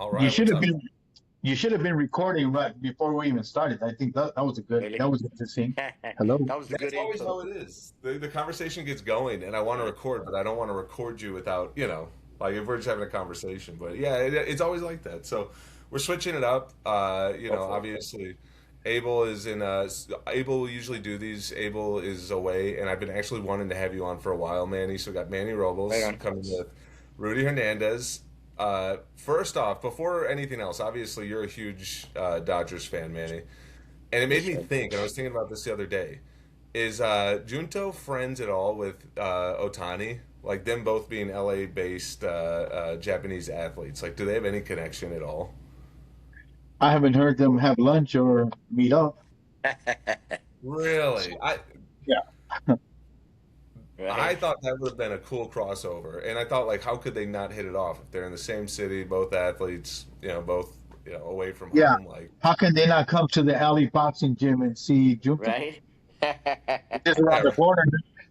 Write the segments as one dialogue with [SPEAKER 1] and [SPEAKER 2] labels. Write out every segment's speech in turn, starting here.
[SPEAKER 1] All
[SPEAKER 2] You
[SPEAKER 1] right,
[SPEAKER 2] should
[SPEAKER 1] what's
[SPEAKER 2] have
[SPEAKER 1] up?
[SPEAKER 2] been you should have been recording right before we even started. I think that was a good
[SPEAKER 3] Really?
[SPEAKER 2] that was interesting.
[SPEAKER 3] That
[SPEAKER 2] Hello.
[SPEAKER 3] was a
[SPEAKER 1] That's
[SPEAKER 3] good
[SPEAKER 1] always
[SPEAKER 3] intro.
[SPEAKER 1] how it is. The conversation gets going, and I want to
[SPEAKER 3] Right.
[SPEAKER 1] record, but I don't want to record you without, like if we're just having a conversation. But yeah, it's always like that. So we're switching it up.
[SPEAKER 3] Go for it.
[SPEAKER 1] Obviously, Abel is in. Abel will usually do these. Abel is away, and I've been actually wanting to have you on for a while, Manny. So we got Manny
[SPEAKER 3] Right
[SPEAKER 1] Robles
[SPEAKER 3] on.
[SPEAKER 1] coming with Rudy Hernandez. First off, before anything else, obviously you're a huge Dodgers fan, Manny. And it made
[SPEAKER 3] Yes,
[SPEAKER 1] me
[SPEAKER 3] sir.
[SPEAKER 1] think, and I was thinking about this the other day. Is Junto friends at all with Otani? Like them both being LA based Japanese athletes. Like, do they have any connection at all?
[SPEAKER 2] I haven't heard them have lunch or meet up.
[SPEAKER 1] Really?
[SPEAKER 2] So yeah.
[SPEAKER 1] I
[SPEAKER 3] Right.
[SPEAKER 1] thought that would have been a cool crossover. And I thought, like, how could they not hit it off if they're in the same city, both athletes, both, away from
[SPEAKER 2] Yeah.
[SPEAKER 1] home? Like,
[SPEAKER 2] How can they not come to the alley boxing gym and see Junto?
[SPEAKER 3] Right.
[SPEAKER 2] It's just around
[SPEAKER 1] yeah,
[SPEAKER 2] the corner.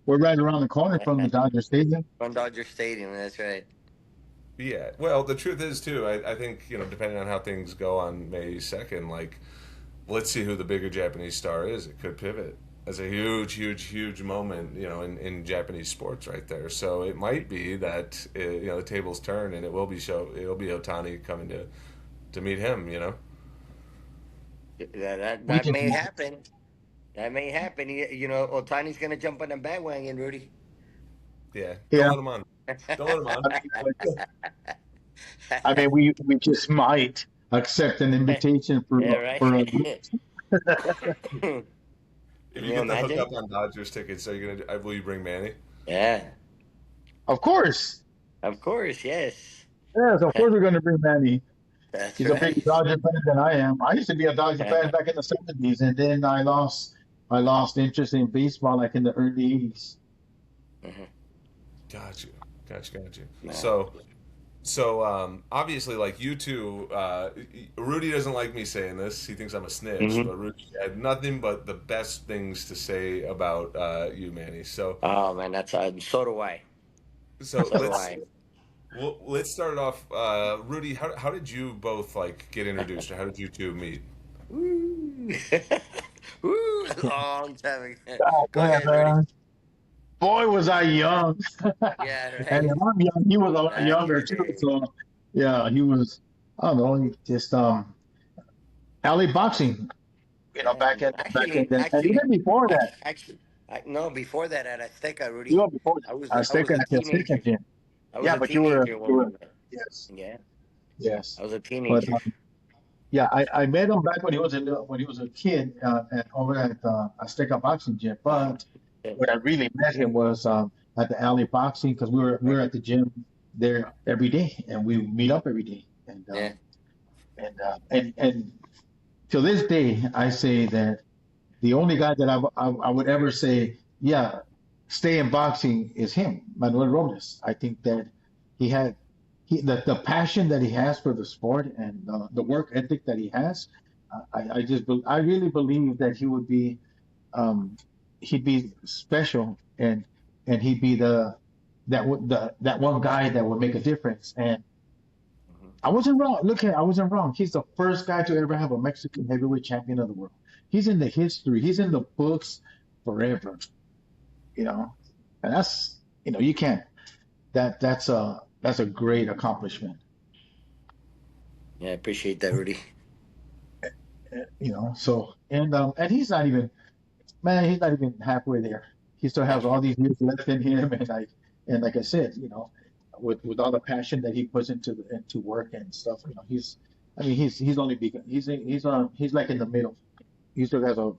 [SPEAKER 2] We're right around the corner from the Dodger Stadium.
[SPEAKER 3] From Dodger Stadium. That's right.
[SPEAKER 1] yeah. Well, the truth is, too, I think, depending on how things go on May 2nd, like, let's see who the bigger Japanese star is. It could pivot as a huge, huge, huge moment, in Japanese sports right there. So it might be that the tables turn and it'll be Otani coming to meet him.
[SPEAKER 2] We
[SPEAKER 3] That
[SPEAKER 2] just
[SPEAKER 3] may
[SPEAKER 2] might.
[SPEAKER 3] happen. That may happen. Otani's gonna jump on the bandwagon, Rudy.
[SPEAKER 1] Yeah, don't
[SPEAKER 2] Yeah.
[SPEAKER 1] let him on. Don't let him on.
[SPEAKER 2] I mean, we just might accept an invitation
[SPEAKER 3] Yeah,
[SPEAKER 2] for a
[SPEAKER 3] right. Can
[SPEAKER 1] If you
[SPEAKER 3] you
[SPEAKER 1] get the hookup
[SPEAKER 3] imagine?
[SPEAKER 1] on Dodgers tickets, are you gonna? Will you bring Manny?
[SPEAKER 3] Yeah,
[SPEAKER 2] Of course.
[SPEAKER 3] of course, yes.
[SPEAKER 2] Yes, of course we're going to bring Manny.
[SPEAKER 3] That's
[SPEAKER 2] He's a bigger
[SPEAKER 3] right.
[SPEAKER 2] Dodger fan than I am. I used to be a Dodger fan back in the '70s, and then I lost interest in baseball like in the early '80s.
[SPEAKER 3] Mhm.
[SPEAKER 1] Got you. Got you.
[SPEAKER 3] No.
[SPEAKER 1] So, obviously, like you two, Rudy doesn't like me saying this. He thinks I'm a snitch,
[SPEAKER 3] Hmm.
[SPEAKER 1] but Rudy had nothing but the best things to say about you, Manny. So,
[SPEAKER 3] Oh man, that's so do I.
[SPEAKER 1] so
[SPEAKER 3] So do I.
[SPEAKER 1] let's start it off. Rudy, how did you both like get introduced, or how did you two meet?
[SPEAKER 3] Woo. Woo, long time ago.
[SPEAKER 2] God
[SPEAKER 3] Go
[SPEAKER 2] damn,
[SPEAKER 3] ahead, Rudy.
[SPEAKER 2] man. Boy, was I young.
[SPEAKER 3] Yeah,
[SPEAKER 2] And
[SPEAKER 3] right.
[SPEAKER 2] I'm young. He was a lot
[SPEAKER 3] Back in
[SPEAKER 2] younger
[SPEAKER 3] the
[SPEAKER 2] too.
[SPEAKER 3] day.
[SPEAKER 2] So, yeah, he was, I don't know, he just, alley boxing,
[SPEAKER 3] Yeah.
[SPEAKER 2] back in
[SPEAKER 3] Actually,
[SPEAKER 2] then. And
[SPEAKER 3] actually,
[SPEAKER 2] even before that,
[SPEAKER 3] actually, no, before that at Azteca, Rudy,
[SPEAKER 2] even before
[SPEAKER 3] I was
[SPEAKER 2] that,
[SPEAKER 3] I was a
[SPEAKER 2] I said
[SPEAKER 3] teenager.
[SPEAKER 2] second gym.
[SPEAKER 3] I was
[SPEAKER 2] Yeah,
[SPEAKER 3] a
[SPEAKER 2] but you were,
[SPEAKER 3] teenager
[SPEAKER 2] you
[SPEAKER 3] when we
[SPEAKER 2] were,
[SPEAKER 3] met.
[SPEAKER 2] yes,
[SPEAKER 3] Yeah,
[SPEAKER 2] yes.
[SPEAKER 3] I was a
[SPEAKER 2] But
[SPEAKER 3] teenager.
[SPEAKER 2] yeah, I met him back when he was a kid over at Azteca Boxing Gym.
[SPEAKER 3] Uh-huh.
[SPEAKER 2] But
[SPEAKER 3] Yeah.
[SPEAKER 2] when I really met him was at the alley boxing because we were at the gym there every day and we meet up every day.
[SPEAKER 3] Yeah.
[SPEAKER 2] And to this day, I say that the only guy that I would ever say, yeah, stay in boxing is him, Manuel Robles. I think that he had the passion that he has for the sport and the work ethic that he has. I really believe that um, he'd be special and he'd be that one guy that would make a difference. And
[SPEAKER 3] Mhm.
[SPEAKER 2] I wasn't wrong. Look at I wasn't wrong. He's the first guy to ever have a Mexican heavyweight champion of the world. He's in the history. He's in the books forever. You know, and you can't. That's a great accomplishment.
[SPEAKER 3] Yeah, I appreciate that, Rudy.
[SPEAKER 2] So and he's not even man. He's not even halfway there. He still has all these years left in him, and like I said, with all the passion that he puts into work and stuff, I mean, he's only begun. He's like in the middle. He still has a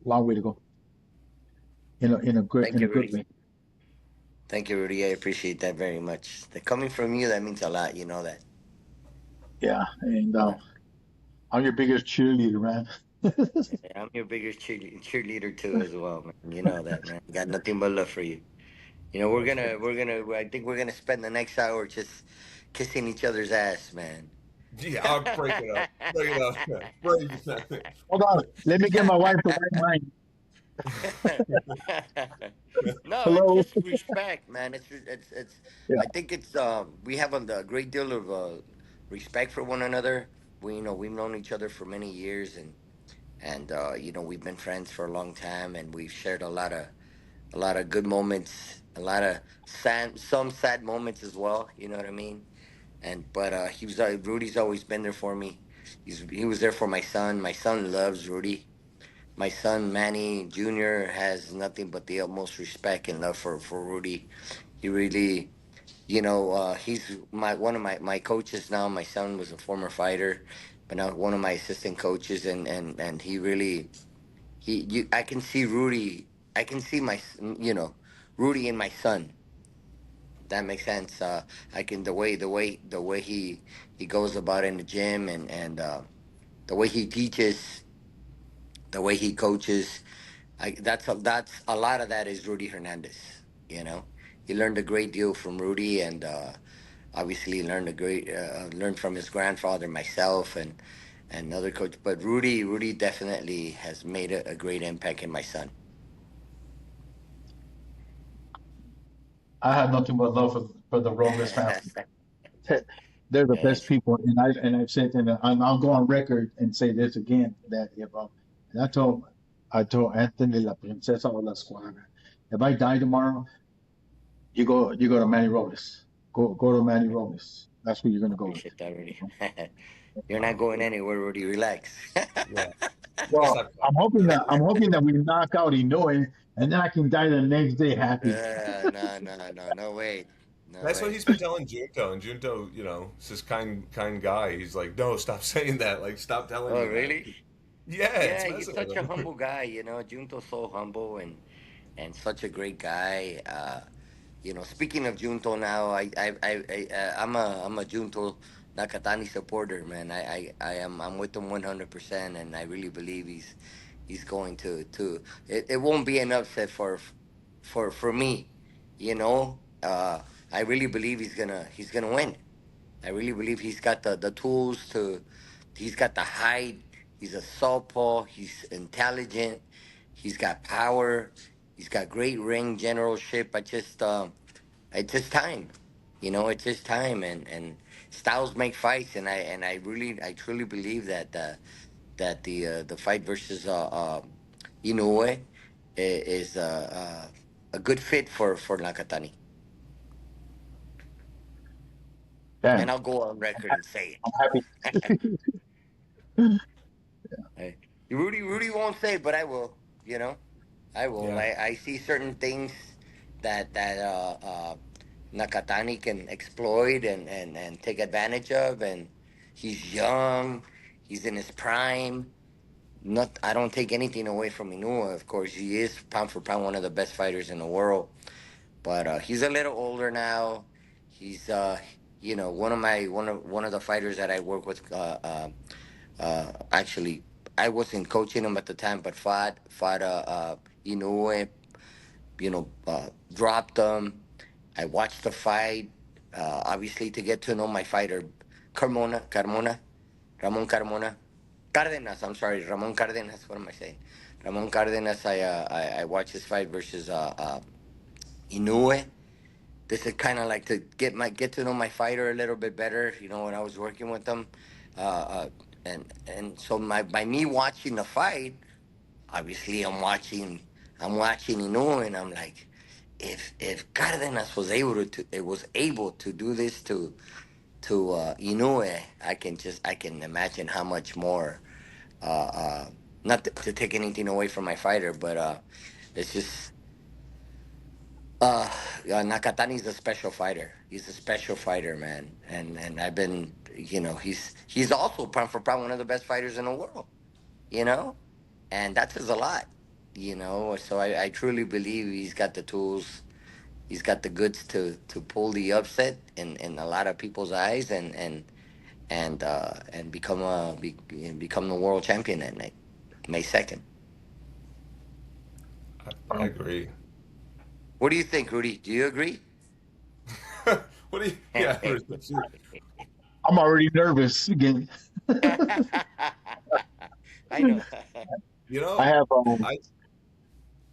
[SPEAKER 2] long way to go
[SPEAKER 3] Thank
[SPEAKER 2] in a
[SPEAKER 3] you,
[SPEAKER 2] good
[SPEAKER 3] Rudy.
[SPEAKER 2] way.
[SPEAKER 3] Thank you, Rudy. I appreciate that very much. Coming from you, that means a lot. You know that.
[SPEAKER 2] Yeah, and
[SPEAKER 3] Yeah.
[SPEAKER 2] I'm your biggest cheerleader, man.
[SPEAKER 3] I'm your biggest cheerleader too, as well, man. You know that, man. Got nothing but love for you.
[SPEAKER 1] That's good.
[SPEAKER 3] I think we're gonna spend the next hour just kissing each other's ass, man.
[SPEAKER 1] Yeah, I'll break it up. Break it up. Break it up.
[SPEAKER 2] Hold on, let me get my wife to wipe mine.
[SPEAKER 3] No, it's
[SPEAKER 2] Hello.
[SPEAKER 3] just respect, man. It's.
[SPEAKER 2] Yeah,
[SPEAKER 3] I think it's. We have a great deal of respect for one another. We've known each other for many years, and we've been friends for a long time, and we've shared a lot of good moments, a lot of some sad moments as well. You know what I mean? And but Rudy's always been there for me. He was there for my son. My son loves Rudy. My son Manny Jr. has nothing but the utmost respect and love for Rudy. He really, he's one of my coaches now. My son was a former fighter, but now one of my assistant coaches, and he really I can see Rudy. I can see Rudy in my son. That makes sense. I can the way he goes about in the gym, and the way he teaches, the way he coaches. That's a lot of that is Rudy Hernandez. You know, he learned a great deal from Rudy, and obviously learned from his grandfather, myself, and other coach. But Rudy definitely has made a great impact in my son.
[SPEAKER 2] I have nothing but love for the Robles family. They're the best
[SPEAKER 3] Yes.
[SPEAKER 2] people, and I've said, and I'll go on record and say this again, that if and I told Anthony La Princesa or La Squadra, if I die tomorrow, you go to Manny Robles, go to Manny Robles. That's where you're gonna go with.
[SPEAKER 3] Appreciate that, Rudy. You're not going anywhere, Rudy. Relax.
[SPEAKER 1] Yeah.
[SPEAKER 2] Well,
[SPEAKER 1] Stop.
[SPEAKER 2] I'm hoping that we knock out Inoue, and then I can die the next day happy.
[SPEAKER 3] No, no, no, no way. No
[SPEAKER 1] That's what
[SPEAKER 3] way.
[SPEAKER 1] he's been telling Junto, and Junto, is this kind guy. He's like, no, stop saying that. Like, stop telling
[SPEAKER 3] Oh,
[SPEAKER 1] me that.
[SPEAKER 3] really?
[SPEAKER 1] Yeah, it's
[SPEAKER 3] Yeah, he's
[SPEAKER 1] messing
[SPEAKER 3] such a
[SPEAKER 1] with him.
[SPEAKER 3] humble guy, Junto's so humble and such a great guy. Speaking of Junto now, I'm a Junto Nakatani supporter, man. I'm with him 100%, and I really believe he's going to. It won't be an upset for me, you know. I really believe he's gonna win. I really believe he's got the tools to. He's got the height. He's a southpaw. He's intelligent. He's got power. He's got great ring generalship. It's just time. It's just time, and styles make fights, and I truly believe that the fight versus Inoue is a good fit for Nakatani. And
[SPEAKER 2] Damn,
[SPEAKER 3] I'll go on record and say
[SPEAKER 2] I'm happy.
[SPEAKER 3] it. Hey, Rudy won't say, but I will. I will.
[SPEAKER 1] Yeah.
[SPEAKER 3] I see certain things that Nakatani can exploit and take advantage of, and he's young. He's in his prime. Not, I don't take anything away from Inoue. Of course, he is pound for pound one of the best fighters in the world. But he's a little older now. He's one of the fighters that I work with. Actually, I wasn't coaching him at the time, but fought Inoue. Dropped him. I watched the fight. Obviously, to get to know my fighter, Ramon Cardenas. I'm sorry, Ramon Cardenas. What am I saying? Ramon Cardenas. I watched his fight versus Inoue. This is kind of like to get to know my fighter a little bit better. When I was working with him, uh, uh, and so by me watching the fight, obviously I'm watching Inoue, and I'm like, if Cardenas was able to do this to Inoue, I can imagine how much more. Not to take anything away from my fighter, but it's just Nakatani's a special fighter. He's a special fighter, man, and I've been, he's also pound for pound one of the best fighters in the world. You know, and that says a lot. So I truly believe he's got the tools. He's got the goods to pull the upset in a lot of people's eyes, and become the world champion that night, May 2nd.
[SPEAKER 1] I agree.
[SPEAKER 3] What do you think, Rudy? Do you agree?
[SPEAKER 1] What do you? Yeah.
[SPEAKER 2] I'm already nervous again.
[SPEAKER 3] I know.
[SPEAKER 1] You
[SPEAKER 2] I
[SPEAKER 1] know,
[SPEAKER 2] have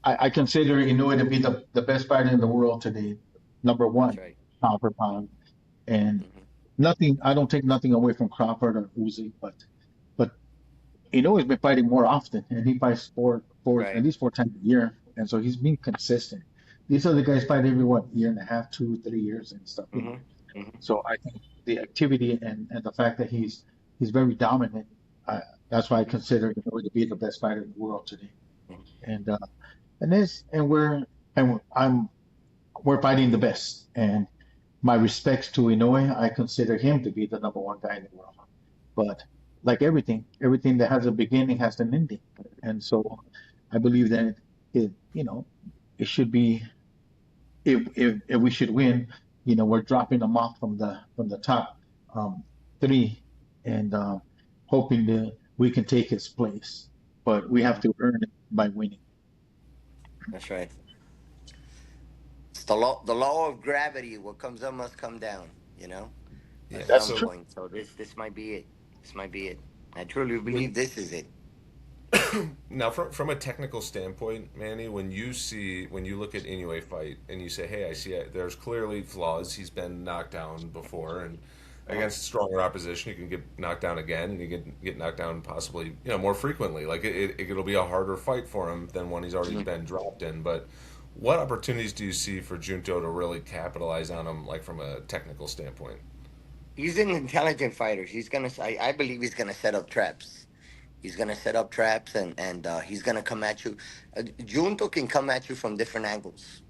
[SPEAKER 1] I
[SPEAKER 2] I consider Inoue to be the best fighter in the world today, number
[SPEAKER 3] That's
[SPEAKER 2] one,
[SPEAKER 3] right.
[SPEAKER 2] pound for pound. And
[SPEAKER 3] Hmm.
[SPEAKER 2] nothing. I don't take nothing away from Crawford or Uzi, but he's been fighting more often, and he fights at
[SPEAKER 3] Right.
[SPEAKER 2] least 4 times a year, and so he's been consistent. These other guys fight every what year and a half, 2, 3 years, and stuff.
[SPEAKER 3] Hmm. Hmm.
[SPEAKER 2] So I think the activity and the fact that he's very dominant, that's why I consider him to be the best fighter in the world today. And and this and we're and I'm we're fighting the best. And my respects to Inoue, I consider him to be the number one guy in the world. But like everything that has a beginning has an ending. And so I believe that it should be if we should win, we're dropping them off from the top three and hoping that we can take his place. But we have
[SPEAKER 3] Hmm.
[SPEAKER 2] to earn it by winning.
[SPEAKER 3] That's right. It's the law of gravity. What comes up must come down. You know, at
[SPEAKER 1] Yeah.
[SPEAKER 2] That's
[SPEAKER 3] some
[SPEAKER 2] true.
[SPEAKER 1] So
[SPEAKER 3] point. So this might be it. This might be it. I truly
[SPEAKER 1] when
[SPEAKER 3] believe this is it.
[SPEAKER 1] now from a technical standpoint, Manny, when you look at Inoue fight and you say, hey, I see there's clearly flaws. He's been knocked down before, and
[SPEAKER 3] Uh-huh.
[SPEAKER 1] against stronger opposition, you can get knocked down again, and you can get knocked down possibly more frequently. Like it'll be a harder fight for him than one he's already
[SPEAKER 3] Mhm.
[SPEAKER 1] been dropped in. But what opportunities do you see for Junto to really capitalize on him, like from a technical standpoint?
[SPEAKER 3] He's an intelligent fighter. He's gonna. I believe he's gonna set up traps. He's gonna set up traps, and he's gonna come at you. Junto can come at you from different angles.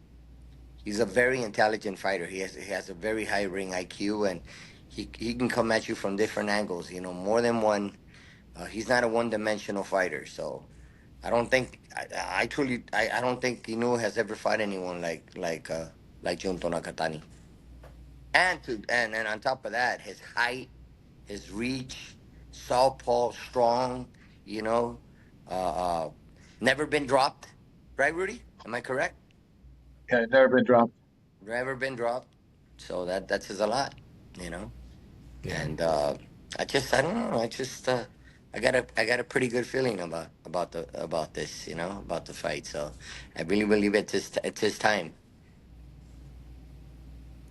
[SPEAKER 3] He's a very intelligent fighter. He has a very high ring IQ, and he can come at you from different angles. More than one. He's not a one-dimensional fighter. So I truly I don't think Inu has ever fought anyone like Junto Nakatani. And on top of that, his height, his reach, southpaw, strong. You know, uh, uh, never been dropped, right, Rudy? Am I correct?
[SPEAKER 2] Yeah, never been dropped.
[SPEAKER 3] Never been dropped. So that says a lot. You know,
[SPEAKER 1] Yeah.
[SPEAKER 3] and I don't know. I got a pretty good feeling about this. About the fight. So I really believe it's his time.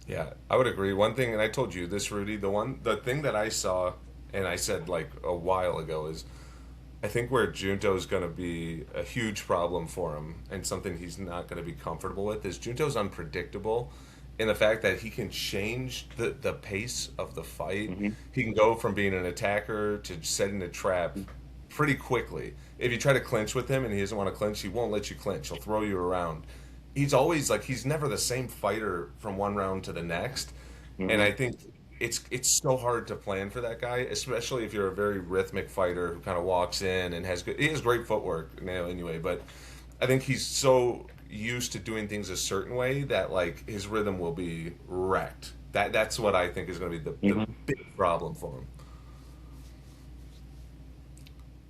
[SPEAKER 1] Yeah, I would agree. One thing, and I told you this, Rudy, the thing that I saw, and I said like a while ago, is I think where Junto is going to be a huge problem for him and something he's not going to be comfortable with is Junto's unpredictable in the fact that he can change the pace of the fight.
[SPEAKER 3] Hmm.
[SPEAKER 1] He can go from being an attacker to setting a trap pretty quickly. If you try to clinch with him and he doesn't want to clinch, he won't let you clinch. He'll throw you around. He's always like he's never the same fighter from one round to the next. And
[SPEAKER 3] Hmm.
[SPEAKER 1] I think it's so hard to plan for that guy, especially if you're a very rhythmic fighter who kind of walks in and he has great footwork now anyway, but I think he's so used to doing things a certain way that like his rhythm will be wrecked. That's what I think is going to be the
[SPEAKER 3] Hmm.
[SPEAKER 1] big problem for him.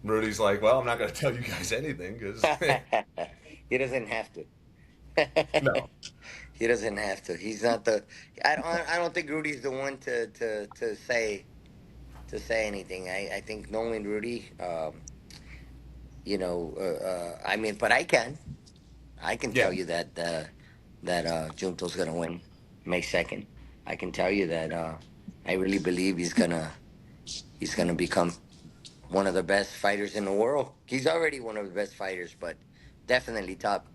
[SPEAKER 1] Rudy's like, well, I'm not going to tell you guys anything because
[SPEAKER 3] He doesn't have to.
[SPEAKER 1] no,
[SPEAKER 3] He doesn't have to. He's not the. I don't think Rudy's the one to say anything. I think knowing Rudy, I mean, but I can tell
[SPEAKER 1] yeah,
[SPEAKER 3] you that Junto's gonna win May 2nd. I can tell you that I really believe he's gonna become one of the best fighters in the world. He's already one of the best fighters, but definitely top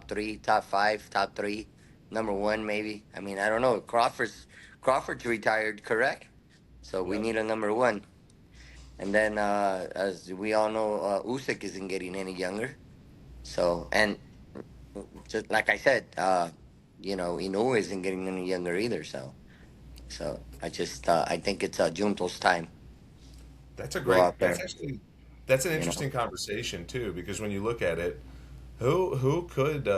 [SPEAKER 3] three, top five, top three, number one maybe. I mean, I don't know. Crawford's retired, correct? So we
[SPEAKER 1] yeah.
[SPEAKER 3] need a number one. And then, as we all know, Usyk isn't getting any younger. So, and just like I said, Inoue isn't getting any younger either. So I think it's Junto's time.
[SPEAKER 1] That's a
[SPEAKER 3] Go
[SPEAKER 1] great.
[SPEAKER 3] out
[SPEAKER 1] That's
[SPEAKER 3] there,
[SPEAKER 1] actually that's an
[SPEAKER 3] you know.
[SPEAKER 1] interesting conversation too because when you look at it, who could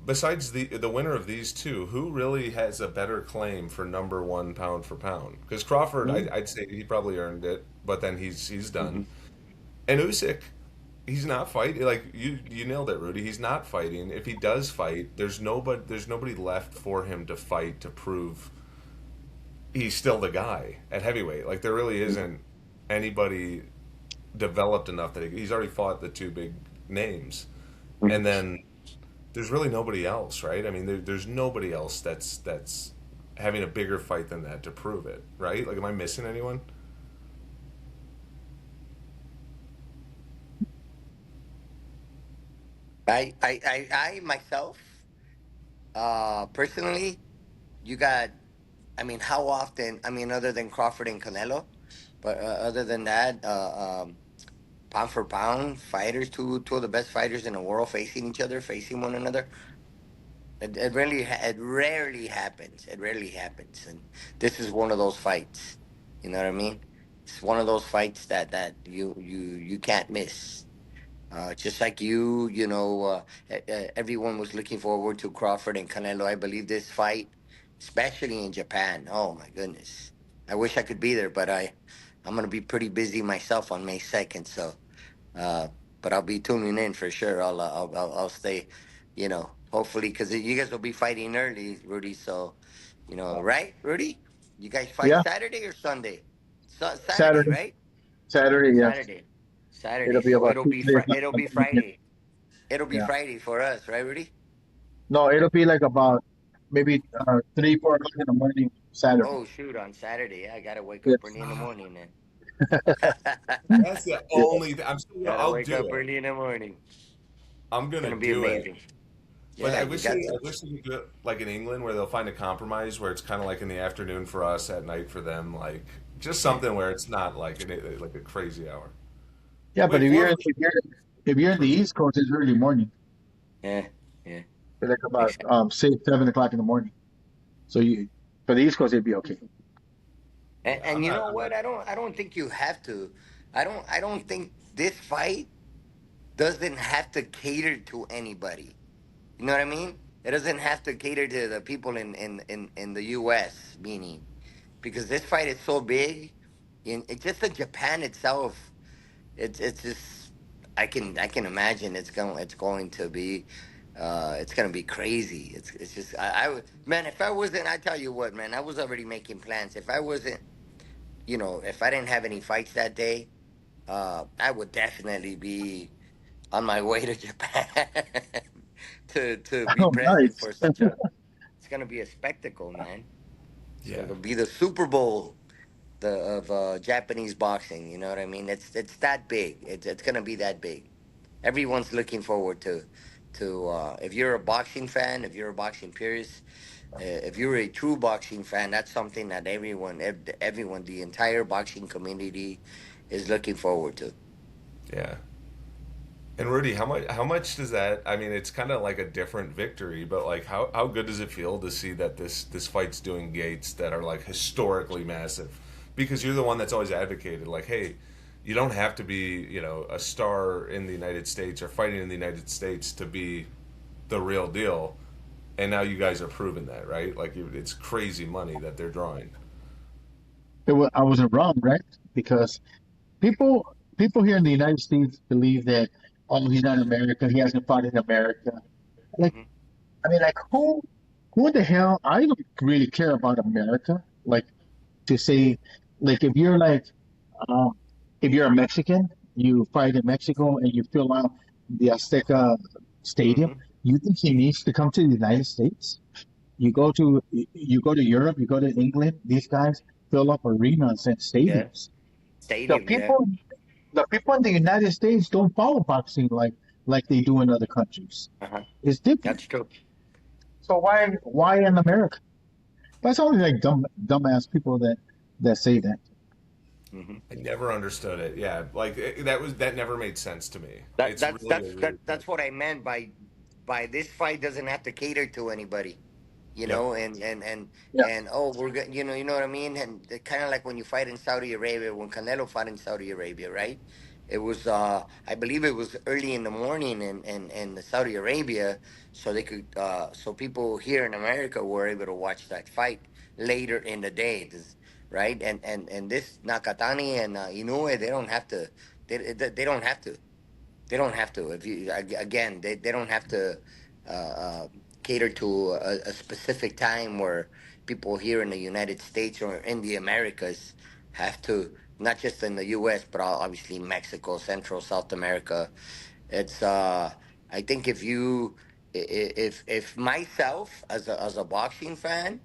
[SPEAKER 1] besides the winner of these two, who really has a better claim for number one pound for pound? Because Crawford,
[SPEAKER 3] Mhm.
[SPEAKER 1] I'd say he probably earned it, but then he's done.
[SPEAKER 3] Mhm.
[SPEAKER 1] And Usyk, he's not fighting. Like you nailed it, Rudy. He's not fighting. If he does fight, there's nobody left for him to fight to prove he's still the guy at heavyweight. Like there really isn't anybody developed enough that he's already fought the two big names, and
[SPEAKER 3] Mhm.
[SPEAKER 1] then there's really nobody else, right? I mean, there's nobody else that's having a bigger fight than that to prove it, right? Like, am I missing anyone?
[SPEAKER 3] I myself, personally, you got. I mean, how often? I mean, other than Crawford and Canelo, but other than that, pound for pound, fighters, two of the best fighters in the world facing each other, facing one another. It rarely happens. It rarely happens, and this is one of those fights. You know what I mean? It's one of those fights that you can't miss. Just like everyone was looking forward to Crawford and Canelo. I believe this fight, especially in Japan. Oh my goodness! I wish I could be there, but I'm gonna be pretty busy myself on May 2nd. So, uh, but I'll be tuning in for sure. I'll stay. Hopefully, because you guys will be fighting early, Rudy. So, right, Rudy? You guys fight
[SPEAKER 2] Yeah,
[SPEAKER 3] Saturday or Sunday? Saturday,
[SPEAKER 2] Saturday.
[SPEAKER 3] right?
[SPEAKER 2] Saturday, yes.
[SPEAKER 3] Saturday. Saturday.
[SPEAKER 2] It'll be
[SPEAKER 3] So
[SPEAKER 2] about
[SPEAKER 3] it'll
[SPEAKER 2] 2 days.
[SPEAKER 3] it'll be Friday. It'll be
[SPEAKER 2] Yeah.
[SPEAKER 3] Friday for us, right, Rudy?
[SPEAKER 2] No, it'll be like about maybe 3, 4 o'clock in the morning Saturday.
[SPEAKER 3] Oh shoot, on Saturday. I gotta wake up
[SPEAKER 2] Yes.
[SPEAKER 3] early in the morning then.
[SPEAKER 1] That's the
[SPEAKER 2] Yeah.
[SPEAKER 1] only. I'm still.
[SPEAKER 3] Gotta
[SPEAKER 1] I'll
[SPEAKER 3] wake
[SPEAKER 1] do
[SPEAKER 3] up
[SPEAKER 1] it.
[SPEAKER 3] early in the morning.
[SPEAKER 1] I'm
[SPEAKER 3] It's
[SPEAKER 1] gonna
[SPEAKER 3] gonna be
[SPEAKER 1] do it.
[SPEAKER 3] amazing.
[SPEAKER 1] But
[SPEAKER 3] Yeah,
[SPEAKER 1] I
[SPEAKER 3] you
[SPEAKER 1] wish
[SPEAKER 3] got
[SPEAKER 1] they, I
[SPEAKER 3] to.
[SPEAKER 1] wish they could do it like in England, where they'll find a compromise where it's kind of like in the afternoon for us, at night for them, like just
[SPEAKER 3] Yeah.
[SPEAKER 1] something where it's not like a crazy hour.
[SPEAKER 2] Yeah, but
[SPEAKER 1] Wait, four o'clock
[SPEAKER 2] if you're in the
[SPEAKER 1] for me.
[SPEAKER 2] East Coast, it's early morning.
[SPEAKER 3] Yeah. Yeah.
[SPEAKER 2] It's like about
[SPEAKER 3] Exactly.
[SPEAKER 2] 6, 7 o'clock in the morning. So you for the East Coast, it'd be okay.
[SPEAKER 3] And,
[SPEAKER 1] Yeah, I'm
[SPEAKER 3] and you
[SPEAKER 1] not.
[SPEAKER 3] know
[SPEAKER 1] I'm not.
[SPEAKER 3] what? I don't think you have to. I don't think this fight doesn't have to cater to anybody. You know what I mean? It doesn't have to cater to the people in the US, meaning because this fight is so big, just in Japan itself, it's just I can imagine it's going to be it's gonna be crazy. It's just I would man, if I wasn't, I tell you what, man, I was already making plans. If I wasn't, if I didn't have any fights that day, I would definitely be on my way to Japan to be
[SPEAKER 2] Oh,
[SPEAKER 3] present
[SPEAKER 2] nice.
[SPEAKER 3] for such a. It's gonna be a spectacle, man. So
[SPEAKER 1] Yeah,
[SPEAKER 3] it'll be the Super Bowl of Japanese boxing. You know what I mean? It's that big. It's gonna be that big. Everyone's looking forward to if you're a boxing fan, if you're a boxing purist, if you're a true boxing fan, that's something that everyone, the entire boxing community, is looking forward to.
[SPEAKER 1] yeah. And Rudy, how much does that? I mean, it's kind of like a different victory, but like how good does it feel to see that this fight's doing gates that are like historically massive? Because you're the one that's always advocated like, hey, you don't have to be, a star in the United States or fighting in the United States to be the real deal. And now you guys are proving that, right? Like it's crazy money that they're drawing.
[SPEAKER 2] I wasn't wrong, right? Because people people here in the United States believe that oh he's not in America, he hasn't fought in America. Like
[SPEAKER 3] Hmm.
[SPEAKER 2] I mean like who the hell I don't really care about America. Like to say like um if you're a Mexican, you fight in Mexico and you fill out the Azteca Stadium,
[SPEAKER 3] Hmm.
[SPEAKER 2] you think he needs to come to the United States? You go to Europe, you go to England, these guys fill up arenas and
[SPEAKER 3] Yeah,
[SPEAKER 2] stadiums. The
[SPEAKER 3] stadiums. Yeah,
[SPEAKER 2] people the people in the United States don't follow boxing like they do in other countries.
[SPEAKER 3] uh-huh.
[SPEAKER 2] It's different.
[SPEAKER 3] That's true.
[SPEAKER 2] So why in America? That's only like dumbass people that say that.
[SPEAKER 3] Hmm.
[SPEAKER 1] I never understood it. Yeah, like that never made sense to me.
[SPEAKER 3] That
[SPEAKER 1] It's
[SPEAKER 3] that's
[SPEAKER 1] really a
[SPEAKER 3] that's that,
[SPEAKER 1] weird thing.
[SPEAKER 3] that's what I meant by this fight doesn't have to cater to anybody.
[SPEAKER 1] Yep.
[SPEAKER 2] Yeah.
[SPEAKER 3] And oh, we're good. You know what I mean. And kind of like when you fight in Saudi Arabia, when Canelo fought in Saudi Arabia, right? It was, I believe, it was early in the morning in Saudi Arabia, so they could, so people here in America were able to watch that fight later in the day, right? And this Nakatani and Inoue, they don't have to, they don't have to. They don't have to. If you again, they don't have to uh, uh, cater to a specific time where people here in the United States or in the Americas have to, not just in the U.S. but obviously Mexico, Central, South America. It's I think if myself as a boxing fan,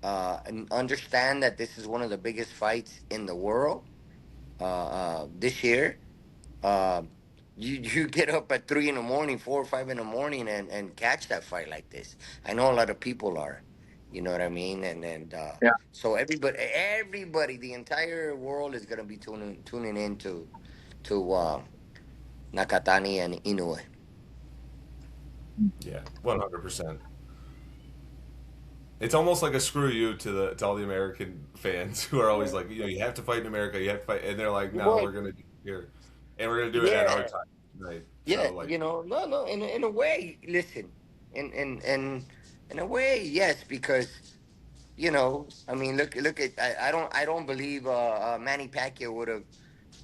[SPEAKER 3] and understand that this is one of the biggest fights in the world this year. Uh, you get up at 3 in the morning, 4 or 5 in the morning, and catch that fight like this. I know a lot of people are, you know what I mean, and
[SPEAKER 2] Yeah.
[SPEAKER 3] so everybody, the entire world is gonna be tuning in to Nakatani and Inoue.
[SPEAKER 1] Yeah, 100%. It's almost like a screw you to all the American fans who are always like, you have to fight in America, you have to fight, and they're like, no,
[SPEAKER 3] Well,
[SPEAKER 1] we're gonna do it here, and we're gonna do it at our
[SPEAKER 3] yeah,
[SPEAKER 1] time tonight.
[SPEAKER 3] yeah,
[SPEAKER 1] So like,
[SPEAKER 3] no, no. In a way, listen, in a way, yes, because I mean, look at I don't believe Manny Pacquiao would have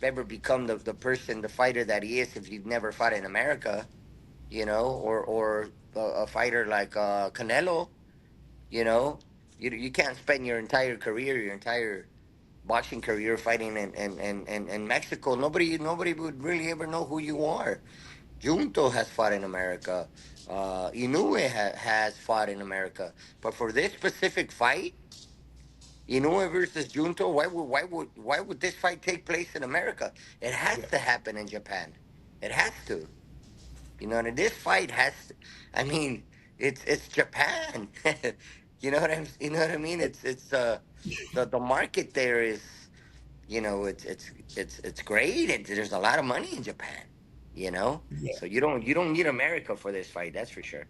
[SPEAKER 3] ever become the person, the fighter that he is if he'd never fought in America, or a fighter like Canelo, you know, you can't spend your entire career, your entire boxing career fighting in Mexico. Nobody would really ever know who you are. Junto has fought in America. Inoue has fought in America, but for this specific fight, Inoue versus Junto, why would this fight take place in America? It has
[SPEAKER 1] yeah,
[SPEAKER 3] to happen in Japan. It has to. And this fight has to, I mean, it's Japan. You know what I mean? The market there is, it's great. There's a lot of money in Japan, you know?
[SPEAKER 1] yeah.
[SPEAKER 3] So you don't need America for this fight, that's for sure.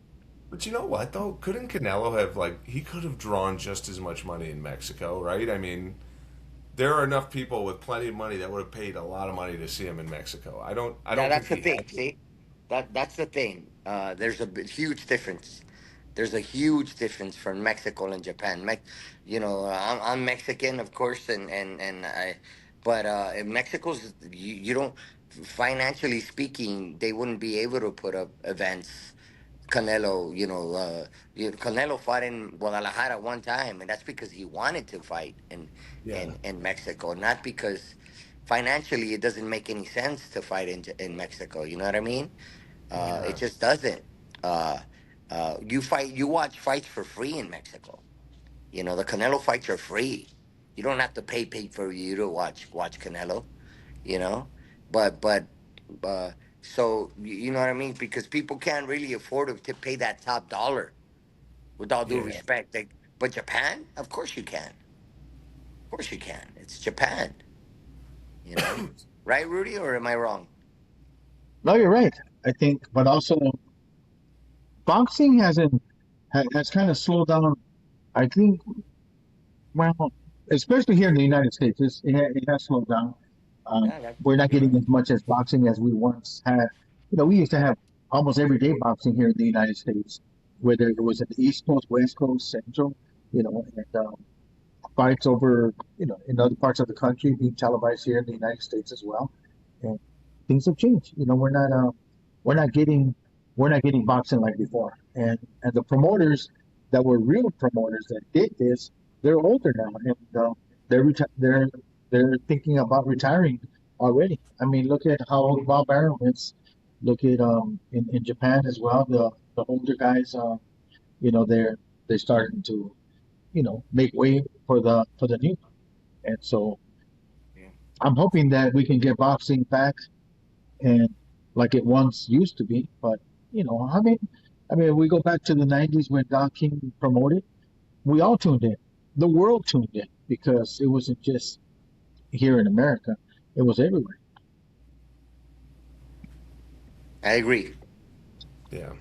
[SPEAKER 1] But you know what though? Couldn't Canelo have he could have drawn just as much money in Mexico, right? I mean, there are enough people with plenty of money that would have paid a lot of money to see him in Mexico. I
[SPEAKER 3] Now
[SPEAKER 1] don't think
[SPEAKER 3] that's the
[SPEAKER 1] he
[SPEAKER 3] thing.
[SPEAKER 1] had to.
[SPEAKER 3] See, that's the thing. There's a huge difference. There's a huge difference from Mexico and Japan. I'm Mexican, of course, and but in Mexico's you don't, financially speaking, they wouldn't be able to put up events. Canelo fought in Guadalajara one time, and that's because he wanted to fight in
[SPEAKER 1] Yeah,
[SPEAKER 3] in in Mexico, not because financially it doesn't make any sense to fight in Mexico. You know what I mean? It
[SPEAKER 1] yeah,
[SPEAKER 3] just doesn't. Uh, you watch fights for free in Mexico. The Canelo fights are free. You don't have to pay for you to watch Canelo. You know, but uh, so you know what I mean, because people can't really afford to pay that top dollar. With all due
[SPEAKER 1] yeah.
[SPEAKER 3] respect, but Japan, of course you can. Of course you can. It's Japan. Right, Rudy, or am I wrong?
[SPEAKER 2] No, you're right. I think, but also boxing has kind of slowed down. I think, well, especially here in the United States, it has slowed down. Um,
[SPEAKER 3] Yeah,
[SPEAKER 2] we're not
[SPEAKER 3] you're
[SPEAKER 2] getting
[SPEAKER 3] right.
[SPEAKER 2] as much as boxing as we once had. We used to have almost everyday boxing here in the United States, whether it was in the East Coast, West Coast, Central, and fights over, in other parts of the country being televised here in the United States as well. And things have changed. We're not getting we're not getting boxing like before. And the promoters that were real promoters that did this, they're older now, and they're thinking about retiring already. I mean, look at how old Bob Arum is. Look at in Japan as well. The older guys, they're starting to make way for the new. And so
[SPEAKER 3] Yeah.
[SPEAKER 2] I'm hoping that we can get boxing back and like it once used to be. But we go back to the '90s when Don King promoted. We all tuned in. The world tuned in because it wasn't just here in America; it was everywhere.
[SPEAKER 3] I agree.
[SPEAKER 1] Yeah.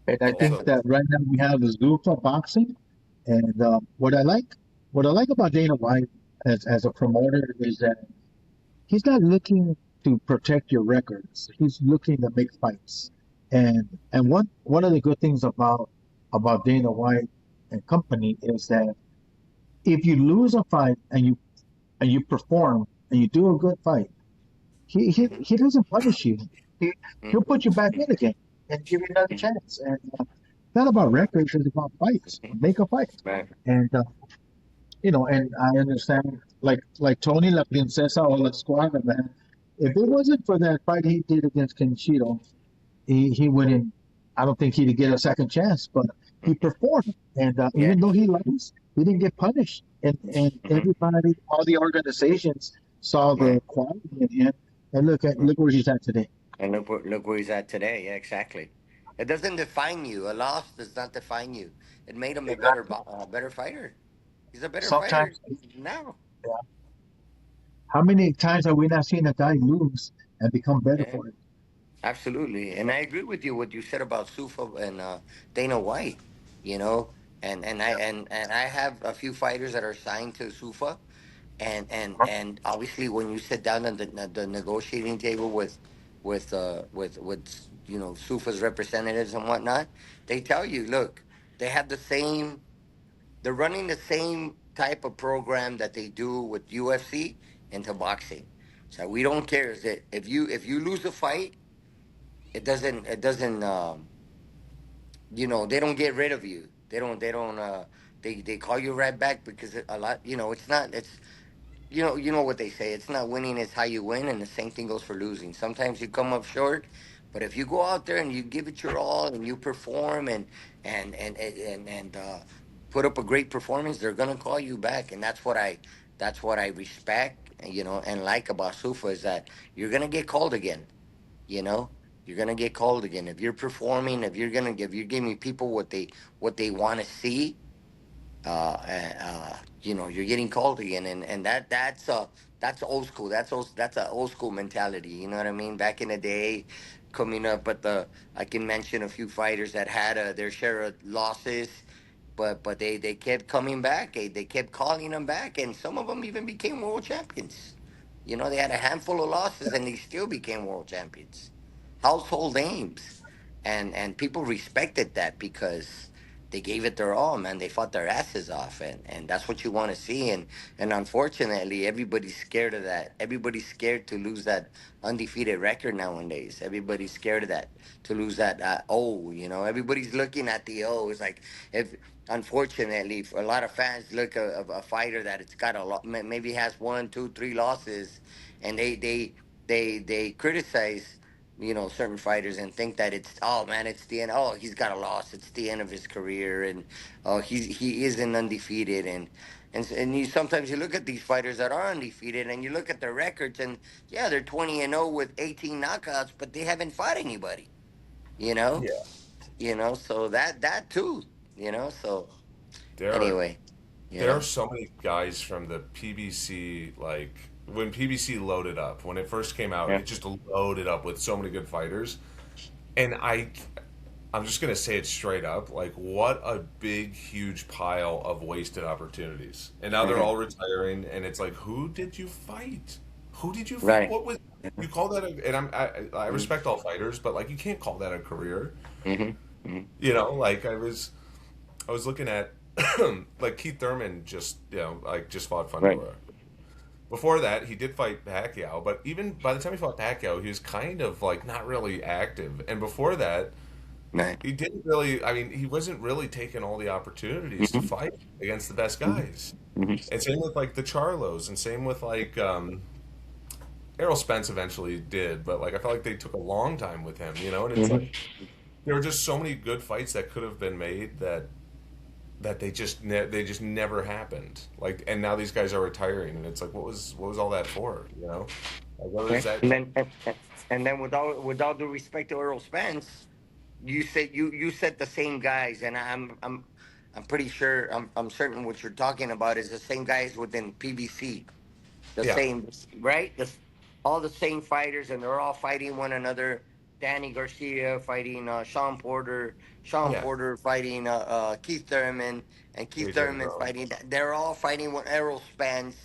[SPEAKER 2] And I think
[SPEAKER 1] Also,
[SPEAKER 3] Definitely.
[SPEAKER 2] that right now we have the Zuffa boxing. And what I like about Dana White as a promoter is that he's not looking to protect your records. He's looking to make fights. And one of the good things about Dana White and company is that if you lose a fight and you perform and you do a good fight,
[SPEAKER 3] Hmm.
[SPEAKER 2] he doesn't punish you. He he'll
[SPEAKER 3] Hmm.
[SPEAKER 2] put you back in again and give you another chance. And it's not about records; it's about fights. Make a fight.
[SPEAKER 3] Right.
[SPEAKER 2] And and I understand, like Tony La Princesa or La Squadra, man. If it wasn't for that fight he did against Kenshiro, he wouldn't. I don't think he'd get a second chance. But he
[SPEAKER 3] Hmm.
[SPEAKER 2] performed, and
[SPEAKER 3] Yeah.
[SPEAKER 2] even though he lost, he didn't get punished, and
[SPEAKER 3] Hmm.
[SPEAKER 2] everybody, all the organizations saw the
[SPEAKER 3] Right.
[SPEAKER 2] quality in him, and
[SPEAKER 3] Right.
[SPEAKER 2] look where he's at today.
[SPEAKER 3] And look where he's at today. Yeah, exactly. It doesn't define you. A loss does not define you. It made him a
[SPEAKER 2] Exactly.
[SPEAKER 3] better fighter. He's a better fighter
[SPEAKER 2] Sometimes,
[SPEAKER 3] now.
[SPEAKER 2] yeah. How many times have we not seen a guy lose and become better
[SPEAKER 3] Yeah,
[SPEAKER 2] for it?
[SPEAKER 3] absolutely. And I agree with you what you said about Sufa and Dana White. You know, and I have a few fighters that are signed to Sufa, and obviously when you sit down at the negotiating table with Sufa's representatives and whatnot, they tell you, look, they have the same, they're running the same type of program that they do with UFC into boxing. So we don't care is that if you lose a fight, it doesn't they don't get rid of you. They call you right back because a lot, it's not it's you know what they say. It's not winning; it's how you win, and the same thing goes for losing. Sometimes you come up short, but if you go out there and you give it your all and you perform and put up a great performance, they're gonna call you back, and that's what I respect, and like about Sufa is that you're gonna get called again. You know, you're gonna get called again if you're performing. If you're giving people what they want to see, you're getting called again, and that's old school. That's a old school mentality. You know what I mean? Back in the day, coming up at I can mention a few fighters that had their share of losses, but they kept coming back. They kept calling them back, and some of them even became world champions. They had a handful of losses, and they still became world champions, household names, and people respected that because they gave it their all, man. They fought their asses off, and that's what you want to see. And unfortunately, everybody's scared of that. Everybody's scared to lose that undefeated record nowadays. Everybody's scared of that, to lose that everybody's looking at the O. It's like, if unfortunately, for a lot of fans look at a fighter that it's got a lot, maybe has one, two, three losses, and they criticize certain fighters and think that it's, oh man, it's the end. Oh, he's got a loss. It's the end of his career, and oh, he isn't undefeated. And you sometimes you look at these fighters that are undefeated, and you look at their records, and yeah, they're 20-0 with 18 knockouts, but they haven't fought anybody. You know,
[SPEAKER 1] Yeah,
[SPEAKER 3] so that too. So
[SPEAKER 1] there are
[SPEAKER 3] anyway, you
[SPEAKER 1] there are
[SPEAKER 3] know,
[SPEAKER 1] so many guys from the PBC, like when PBC loaded up when it first came out,
[SPEAKER 3] yeah,
[SPEAKER 1] it just loaded up with so many good fighters, and I'm just gonna say it straight up, like what a big, huge pile of wasted opportunities. And now they're
[SPEAKER 3] hmm,
[SPEAKER 1] all retiring, and it's like, who did you fight? Who did you?
[SPEAKER 3] right,
[SPEAKER 1] What was you call that? And I
[SPEAKER 3] hmm,
[SPEAKER 1] respect all fighters, but like you can't call that a career.
[SPEAKER 3] hmm, hmm,
[SPEAKER 1] Like I was looking at like Keith Thurman just like just fought
[SPEAKER 3] right,
[SPEAKER 1] Fundora. Before that, he did fight Pacquiao, but even by the time he fought Pacquiao, he was kind of like not really active. And before that,
[SPEAKER 3] right,
[SPEAKER 1] he didn't really. I mean, he wasn't really taking all the opportunities to
[SPEAKER 3] hmm,
[SPEAKER 1] fight against the best
[SPEAKER 3] hmm,
[SPEAKER 1] guys.
[SPEAKER 3] hmm,
[SPEAKER 1] And same with like the Charlos, and same with like Errol Spence eventually did, but like I felt like they took a long time with him, and it's like
[SPEAKER 3] hmm.
[SPEAKER 1] there were just so many good fights that could have been made that they just never happened. Like, and now these guys are retiring, and it's like, what was all that for? Like, what was
[SPEAKER 3] Okay.
[SPEAKER 1] that?
[SPEAKER 3] And then with all due respect to Earl Spence, you said the same guys, and I'm pretty sure, I'm certain what you're talking about is the same guys within PBC, the
[SPEAKER 1] Yeah,
[SPEAKER 3] same, right? All the same fighters, and they're all fighting one another. Danny Garcia fighting Sean Porter, Sean
[SPEAKER 1] yeah,
[SPEAKER 3] Porter fighting Keith Thurman, and Keith
[SPEAKER 1] AJ
[SPEAKER 3] Thurman
[SPEAKER 1] Bro.
[SPEAKER 3] fighting. They're all fighting with Errol Spence.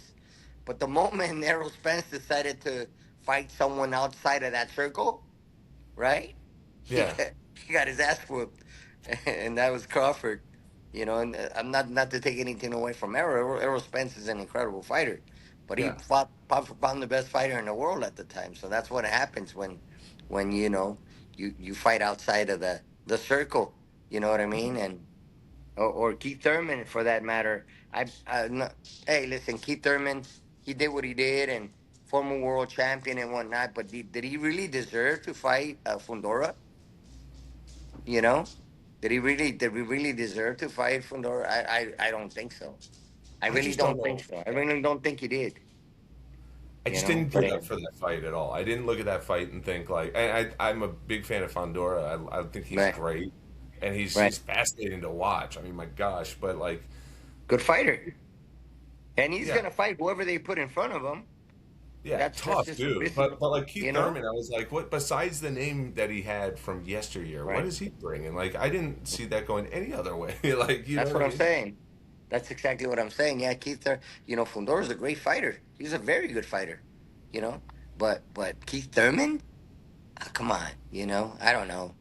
[SPEAKER 3] But the moment Errol Spence decided to fight someone outside of that circle, right? He
[SPEAKER 1] Yeah,
[SPEAKER 3] got, he got his ass whooped, and that was Crawford. And I'm not to take anything away from Errol. Errol Spence is an incredible fighter, but he
[SPEAKER 1] yeah,
[SPEAKER 3] fought pound for pound the best fighter in the world at the time. So that's what happens when you fight outside of the circle. You know what I mean? And or Keith Thurman for that matter. No, hey, listen, Keith Thurman, he did what he did, and former world champion and whatnot. But did he really deserve to fight Fundora? You know, Did we really deserve to fight Fundora? I don't think so. I
[SPEAKER 1] I
[SPEAKER 3] really
[SPEAKER 1] just don't
[SPEAKER 3] don't think
[SPEAKER 1] know.
[SPEAKER 3] so. I really don't think he did.
[SPEAKER 1] I
[SPEAKER 3] You
[SPEAKER 1] just
[SPEAKER 3] know,
[SPEAKER 1] didn't
[SPEAKER 3] but
[SPEAKER 1] gear up for that fight at all. I didn't look at that fight and think like I'm a big fan of Fondora. I think he's
[SPEAKER 3] right,
[SPEAKER 1] great, and
[SPEAKER 3] right,
[SPEAKER 1] he's fascinating to watch. I mean, my gosh, but like,
[SPEAKER 3] good fighter, and he's
[SPEAKER 1] yeah,
[SPEAKER 3] gonna fight whoever they put in front of him.
[SPEAKER 1] yeah,
[SPEAKER 3] That's
[SPEAKER 1] tough
[SPEAKER 3] just
[SPEAKER 1] dude.
[SPEAKER 3] business,
[SPEAKER 1] But like
[SPEAKER 3] you
[SPEAKER 1] Keith
[SPEAKER 3] know.
[SPEAKER 1] Thurman, I was like, what besides the name that he had from yesteryear? What
[SPEAKER 3] Right.
[SPEAKER 1] is he bringing? Like, I didn't see that going any other way. Like, you know
[SPEAKER 3] That's
[SPEAKER 1] what
[SPEAKER 3] what
[SPEAKER 1] I
[SPEAKER 3] I'm
[SPEAKER 1] mean?
[SPEAKER 3] saying. That's exactly what I'm saying. Yeah, Keith, Fundora's a great fighter. He's a very good fighter, you know. But Keith Thurman, come on, I don't know.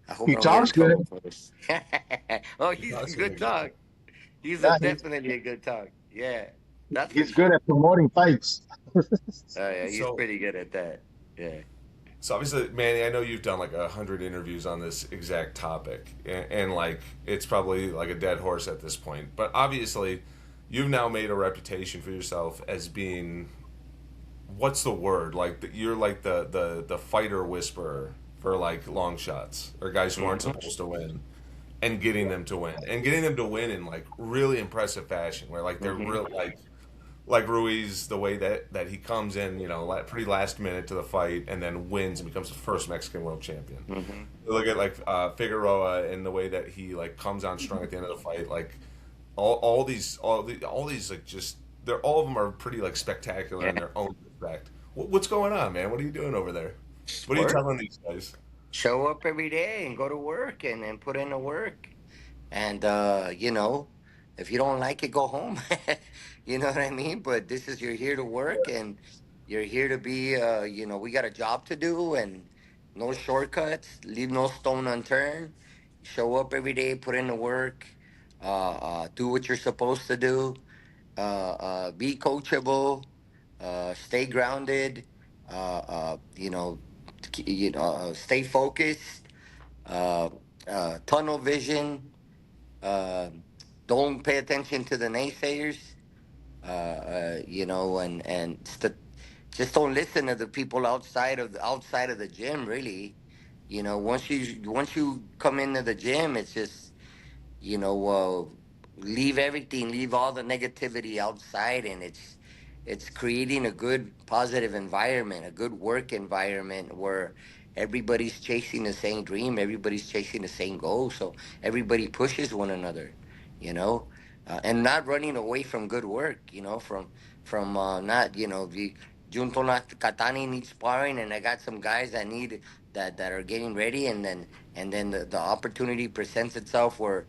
[SPEAKER 3] I hope I
[SPEAKER 2] He
[SPEAKER 3] don't get in
[SPEAKER 2] talks good.
[SPEAKER 3] trouble for this. Oh,
[SPEAKER 1] He
[SPEAKER 3] he's a
[SPEAKER 1] talks really
[SPEAKER 3] good
[SPEAKER 1] good.
[SPEAKER 3] talk. He's a
[SPEAKER 2] Yeah,
[SPEAKER 3] definitely a good talk. Yeah, that's for
[SPEAKER 2] he's good
[SPEAKER 3] sure.
[SPEAKER 2] at promoting fights.
[SPEAKER 3] Oh yeah, he's
[SPEAKER 1] So
[SPEAKER 3] pretty good at that. Yeah.
[SPEAKER 1] So obviously, Manny, I know you've done like 100 interviews on this exact topic, and like it's probably like a dead horse at this point. But obviously, you've now made a reputation for yourself as being what's the word? Like you're like the fighter whisperer for like long shots or guys who aren't
[SPEAKER 3] Hmm.
[SPEAKER 1] supposed to win, and getting them to win, and getting them to win in like really impressive fashion, where like they're
[SPEAKER 3] Hmm.
[SPEAKER 1] real like Ruiz, the way that he comes in, pretty last minute to the fight and then wins and becomes the first Mexican world champion.
[SPEAKER 3] Hmm.
[SPEAKER 1] Look at like Figueroa and the way that he like comes on strong at the end of the fight. Like all these like just they're all of them are pretty like spectacular in
[SPEAKER 3] Yeah.
[SPEAKER 1] their own respect. What's going on, man? What are you doing over there? What are you
[SPEAKER 3] Work.
[SPEAKER 1] telling these guys?
[SPEAKER 3] Show up every day and go to work and put in the work. And if you don't like it, go home. You know what I mean? But this is you're here to work and you're here to be. We got a job to do and no shortcuts. Leave no stone unturned. Show up every day, put in the work. Do what you're supposed to do. Be coachable. Stay grounded. Stay focused. Uh, Tunnel vision. Don't pay attention to the naysayers. Just don't listen to the people outside of the gym. Really, once you come into the gym, it's just leave everything, leave all the negativity outside, and it's creating a good positive environment, a good work environment where everybody's chasing the same dream, everybody's chasing the same goal, so everybody pushes one another, and not running away from good work, from not the Junto Nakatani needs sparring, and I got some guys that are getting ready, and then the opportunity presents itself where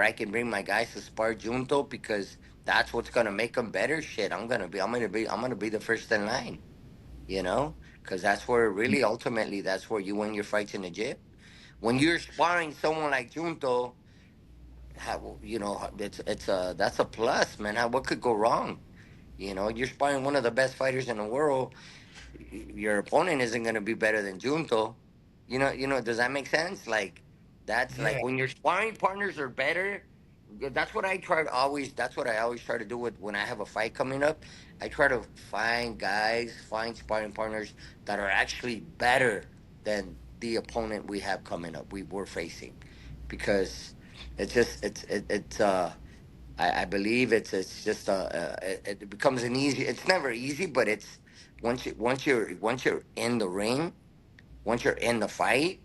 [SPEAKER 3] I can bring my guys to spar Junto because that's what's gonna make them better. Shit, I'm gonna be the first in line, because that's where really ultimately that's where you win your fights in the gym. When you're sparring someone like Junto, that's a plus, man. What could go wrong? You're sparring one of the best fighters in the world. Your opponent isn't going to be better than Junto. Does that make sense? Like, that's
[SPEAKER 1] Yeah,
[SPEAKER 3] like when your sparring partners are better. That's what I always try to do when I have a fight coming up. I try to find sparring partners that are actually better than the opponent we have coming up. We're facing, because it's just it's I believe it's just it becomes an easy. It's never easy, but it's once you're in the ring, once you're in the fight,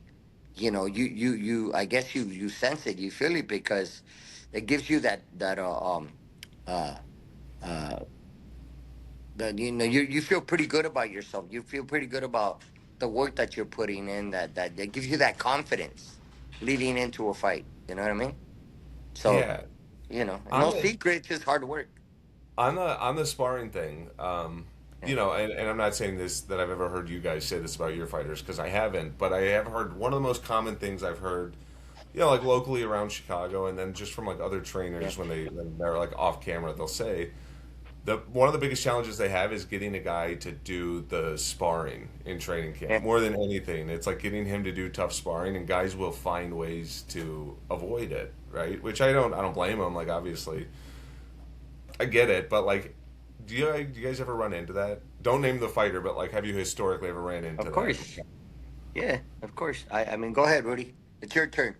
[SPEAKER 3] you I guess you sense it, you feel it, because it gives you uh uh that you feel pretty good about yourself. You feel pretty good about the work that you're putting in. That gives you that confidence leading into a fight. You know what I mean? So
[SPEAKER 1] yeah.
[SPEAKER 3] no
[SPEAKER 1] On the
[SPEAKER 3] secret, just hard work.
[SPEAKER 1] on the sparring thing,
[SPEAKER 3] Yeah.
[SPEAKER 1] and I'm not saying this that I've ever heard you guys say this about your fighters because I haven't, but I have heard one of the most common things I've heard, like locally around Chicago, and then just from like other
[SPEAKER 3] Yeah.
[SPEAKER 1] trainers when they're like off camera, they'll say the one of the biggest challenges they have is getting a guy to do the sparring in training camp
[SPEAKER 3] Yeah.
[SPEAKER 1] more than anything. It's like getting him to do tough sparring, and guys will find ways to avoid it, right? Which I don't blame them. Like obviously I get it, but like, do you guys ever run into that? Don't name the fighter, but like, have you historically ever ran into
[SPEAKER 3] Of
[SPEAKER 1] that?
[SPEAKER 3] course. Yeah, of course. I mean, go ahead, Rudy. It's your turn.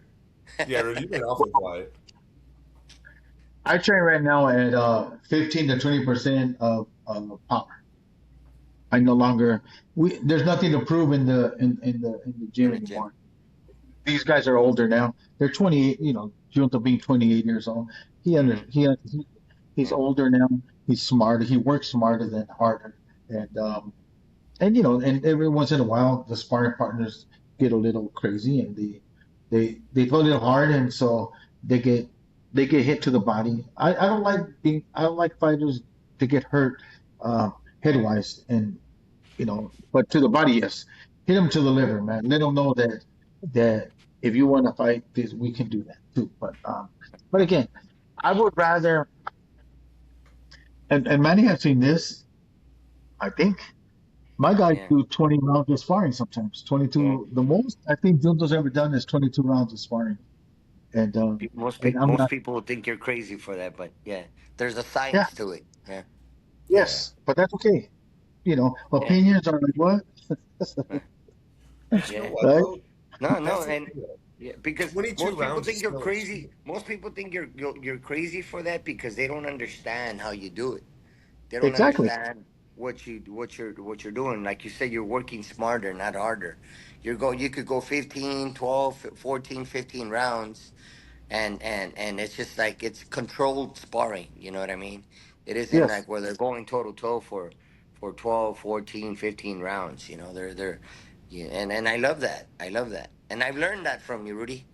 [SPEAKER 1] Yeah, Rudy, you've been awfully quiet.
[SPEAKER 2] I train right now at 15 to 20% of power. I no longer we there's nothing to prove in the
[SPEAKER 3] In
[SPEAKER 2] gym
[SPEAKER 3] the gym.
[SPEAKER 2] anymore. These guys are older now. They're 28, Junto being 28 years old. He under
[SPEAKER 3] Hmm.
[SPEAKER 2] he's older now. He's smarter. He works smarter than harder. And every once in a while the sparring partners get a little crazy and they go a little hard and so they get they get hit to the body. I don't like fighters to get hurt headwise and but to the body, yes. Hit them to the liver, man. Let them know that if you want to fight this, we can do that too. But again, I would rather and Manny has seen this, I think. My guys
[SPEAKER 3] Yeah.
[SPEAKER 2] do 20 rounds of sparring sometimes.
[SPEAKER 3] Yeah.
[SPEAKER 2] 22, the most I think Junto's ever done is 22 rounds of sparring. And I'm
[SPEAKER 3] Most
[SPEAKER 2] not,
[SPEAKER 3] people think you're crazy for that, but yeah, there's a
[SPEAKER 2] yeah,
[SPEAKER 3] science to it. Yeah.
[SPEAKER 1] Yeah.
[SPEAKER 2] yes, but that's okay.
[SPEAKER 3] Yeah.
[SPEAKER 2] Opinions are like what?
[SPEAKER 3] Uh,
[SPEAKER 1] But you know
[SPEAKER 3] Yeah.
[SPEAKER 1] what
[SPEAKER 2] Right?
[SPEAKER 1] though?
[SPEAKER 3] No, no,
[SPEAKER 1] That's the
[SPEAKER 3] and
[SPEAKER 1] thing, though.
[SPEAKER 3] yeah, because
[SPEAKER 1] 22
[SPEAKER 3] most people
[SPEAKER 1] rounds is
[SPEAKER 3] think you're
[SPEAKER 1] still.
[SPEAKER 3] crazy. Most people think you're crazy for that because they don't understand how you do it. They don't
[SPEAKER 2] Exactly.
[SPEAKER 3] understand what you're doing. Like you said, you're working smarter, not harder. You could go 15, 12, 14, 15 rounds and it's just like it's controlled sparring, you know what I mean? It isn't
[SPEAKER 2] Yes.
[SPEAKER 3] like where they're going toe to toe for 12, 14, 15 rounds, they're yeah, and I love that. I love that. And I've learned that from you, Rudy.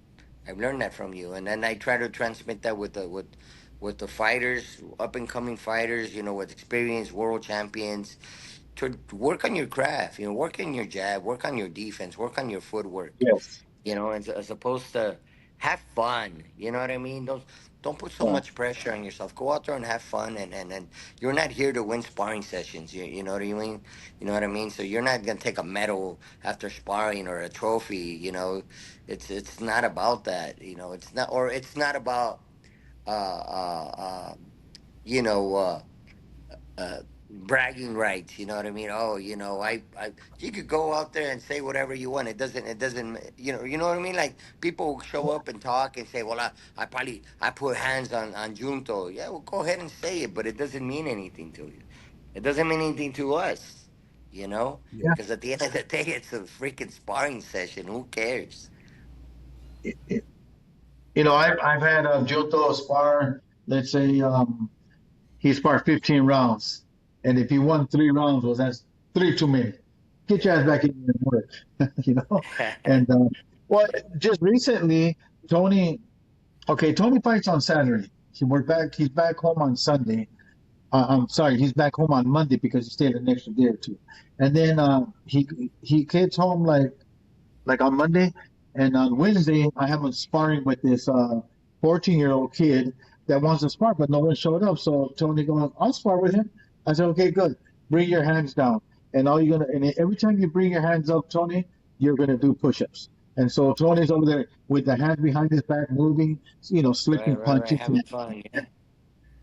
[SPEAKER 3] I've learned that from you, and then I try to transmit that with the fighters, up and coming fighters, with experienced world champions, to work on your craft, work on your jab, work on your defense, work on your footwork,
[SPEAKER 2] Yes.
[SPEAKER 3] as opposed to have fun. You know what I mean? Don't put so
[SPEAKER 2] Yeah.
[SPEAKER 3] much pressure on yourself. Go out there and have fun, and you're not here to win sparring sessions. You know what I mean? You know what I mean? So you're not gonna take a medal after sparring or a trophy. It's not about that. It's not about uh uh uh you know bragging rights. You know what I mean? Oh, you could go out there and say whatever you want. It doesn't, you know what I mean? Like people show up and talk and say, well, I put hands on Junto. Yeah, well, go ahead and say it, but it doesn't mean anything to you. It doesn't mean anything to us,
[SPEAKER 1] Yeah.
[SPEAKER 2] Yeah.
[SPEAKER 3] because at the end of the day, it's a freaking sparring session. Who cares?
[SPEAKER 2] It, it, I've had Giotto spar, let's say, he sparred 15 rounds. And if he won 3 rounds, well, that's three too many. Get your ass back in and work, you know? And, well, just recently, Tony, okay, Tony fights on Saturday. He's back home on Sunday. I'm sorry, he's back home on Monday because he stayed an extra day or two. And then he gets home like on Monday, and on Wednesday I have him sparring with this 14-year-old kid that wants to spar, but no one showed up. So Tony goes, "I'll spar with him." I said, "Okay, good. Bring your hands down, and every time you bring your hands up, Tony, you're gonna do push-ups." And so Tony's over there with the hands behind his back, moving,
[SPEAKER 3] Right,
[SPEAKER 2] slipping
[SPEAKER 3] right, right.
[SPEAKER 2] punches,
[SPEAKER 3] Having fun. Yeah.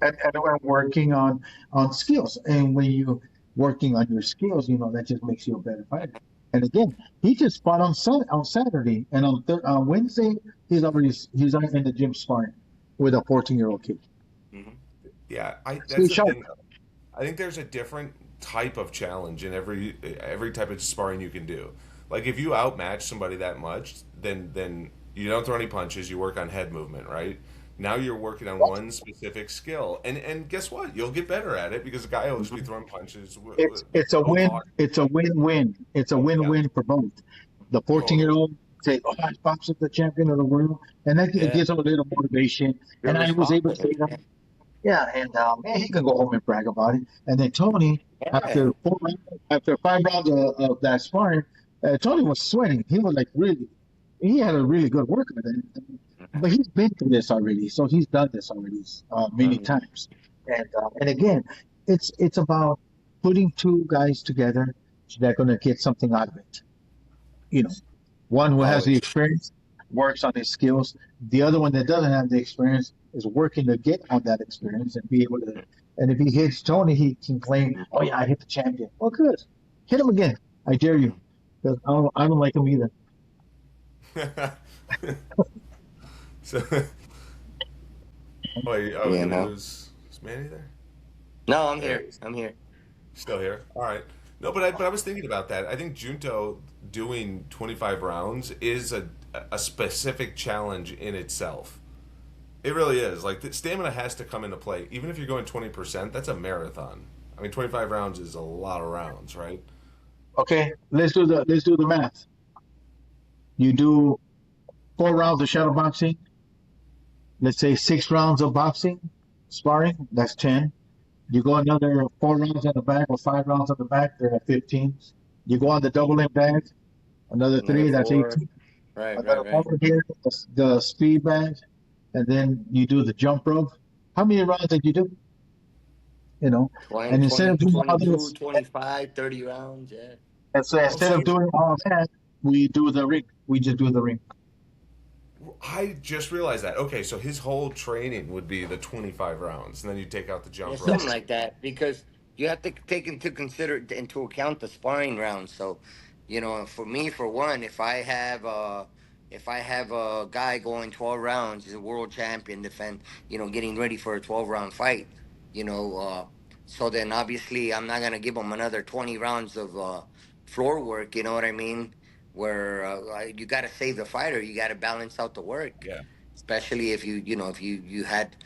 [SPEAKER 2] and we're working on skills. And when you working on your skills, that just makes you a better fighter. And again, he just fought on Saturday, and on Wednesday he's in the gym sparring with a 14-year-old kid.
[SPEAKER 3] Hmm.
[SPEAKER 1] Yeah,
[SPEAKER 2] So
[SPEAKER 1] that's
[SPEAKER 2] he's
[SPEAKER 1] the
[SPEAKER 2] sharp.
[SPEAKER 1] thing. I think there's a different type of challenge in every type of sparring you can do. Like if you outmatch somebody that much, then you don't throw any punches. You work on head movement, right? Now you're working on one specific skill, and guess what? You'll get better at it because the guy will just be
[SPEAKER 3] Hmm.
[SPEAKER 1] throwing punches
[SPEAKER 2] It's a
[SPEAKER 1] so
[SPEAKER 2] win.
[SPEAKER 1] hard.
[SPEAKER 2] It's a win-win. It's a
[SPEAKER 1] Yeah,
[SPEAKER 2] win-win for both. The
[SPEAKER 1] totally.
[SPEAKER 2] 14-year-old say, "Oh, I boxed the champion of the world," and that it
[SPEAKER 3] Yeah.
[SPEAKER 2] gives him a little motivation. And
[SPEAKER 3] Build
[SPEAKER 2] I
[SPEAKER 3] his
[SPEAKER 2] was able to say
[SPEAKER 3] confidence.
[SPEAKER 2] that.
[SPEAKER 3] Yeah.
[SPEAKER 2] Yeah, and man, he can go home and brag about it. And then Tony,
[SPEAKER 3] Yeah.
[SPEAKER 2] after after 5 rounds of that sparring, Tony was sweating. He was like really, he had a really good workout. But he's been through this already, so he's done this already many
[SPEAKER 3] Um,
[SPEAKER 2] times. And again, it's about putting two guys together that are going to get something out of it. You know, one who has the
[SPEAKER 3] always.
[SPEAKER 2] experience works on his skills. The other one that doesn't have the experience is working to get on that experience and be able to. And if he hits Tony, he can claim, "Oh yeah, I hit the champion." Well, good. Hit him again. I dare you. 'Cause I don't like him either.
[SPEAKER 1] So, oh,
[SPEAKER 3] You
[SPEAKER 1] did we
[SPEAKER 3] know.
[SPEAKER 1] lose? Is Manny there?
[SPEAKER 3] No, I'm
[SPEAKER 1] There he
[SPEAKER 3] here.
[SPEAKER 1] is.
[SPEAKER 3] I'm here.
[SPEAKER 1] Still here. All right. No, but I was thinking about that. I think Junto doing 25 rounds is a specific challenge in itself. It really is. Like the stamina has to come into play. Even if you're going 20%, that's a marathon. I mean, 25 rounds is a lot of rounds, right?
[SPEAKER 2] Okay, let's do the math. You do 4 rounds of shadow boxing. Let's say 6 rounds of boxing, sparring. That's 10. You go another 4 rounds on the back or 5 rounds on the back. They're at 15. You go on the double leg bag. Another
[SPEAKER 3] Another
[SPEAKER 2] three. That's
[SPEAKER 3] four.
[SPEAKER 2] 18.
[SPEAKER 3] Right,
[SPEAKER 2] Another
[SPEAKER 3] right,
[SPEAKER 2] one
[SPEAKER 3] right.
[SPEAKER 2] here. The speed bag, and then you do the jump rope. How many rounds did you do? You know,
[SPEAKER 3] 20,
[SPEAKER 2] and instead
[SPEAKER 3] 20,
[SPEAKER 2] of doing all
[SPEAKER 3] 22,
[SPEAKER 2] this,
[SPEAKER 3] 25, 30 rounds. Yeah.
[SPEAKER 2] and so
[SPEAKER 1] Oh,
[SPEAKER 2] instead
[SPEAKER 1] so
[SPEAKER 2] of doing all that, we do the ring. We just do the ring.
[SPEAKER 1] I just realized that. Okay, so his whole training would be the 25 rounds, and then you take out the
[SPEAKER 3] Yeah,
[SPEAKER 1] jump rope.
[SPEAKER 3] something
[SPEAKER 2] Yes.
[SPEAKER 3] like that. Because you have to take into account the sparring rounds. So, for me, for one, if I have a guy going 12 rounds, he's a world champion, getting ready for a 12 round fight. You know, so then obviously I'm not gonna give him another 20 rounds of floor work. You know what I mean? Where you got to save the fighter, you got to balance out the work,
[SPEAKER 1] Yeah,
[SPEAKER 3] especially if you had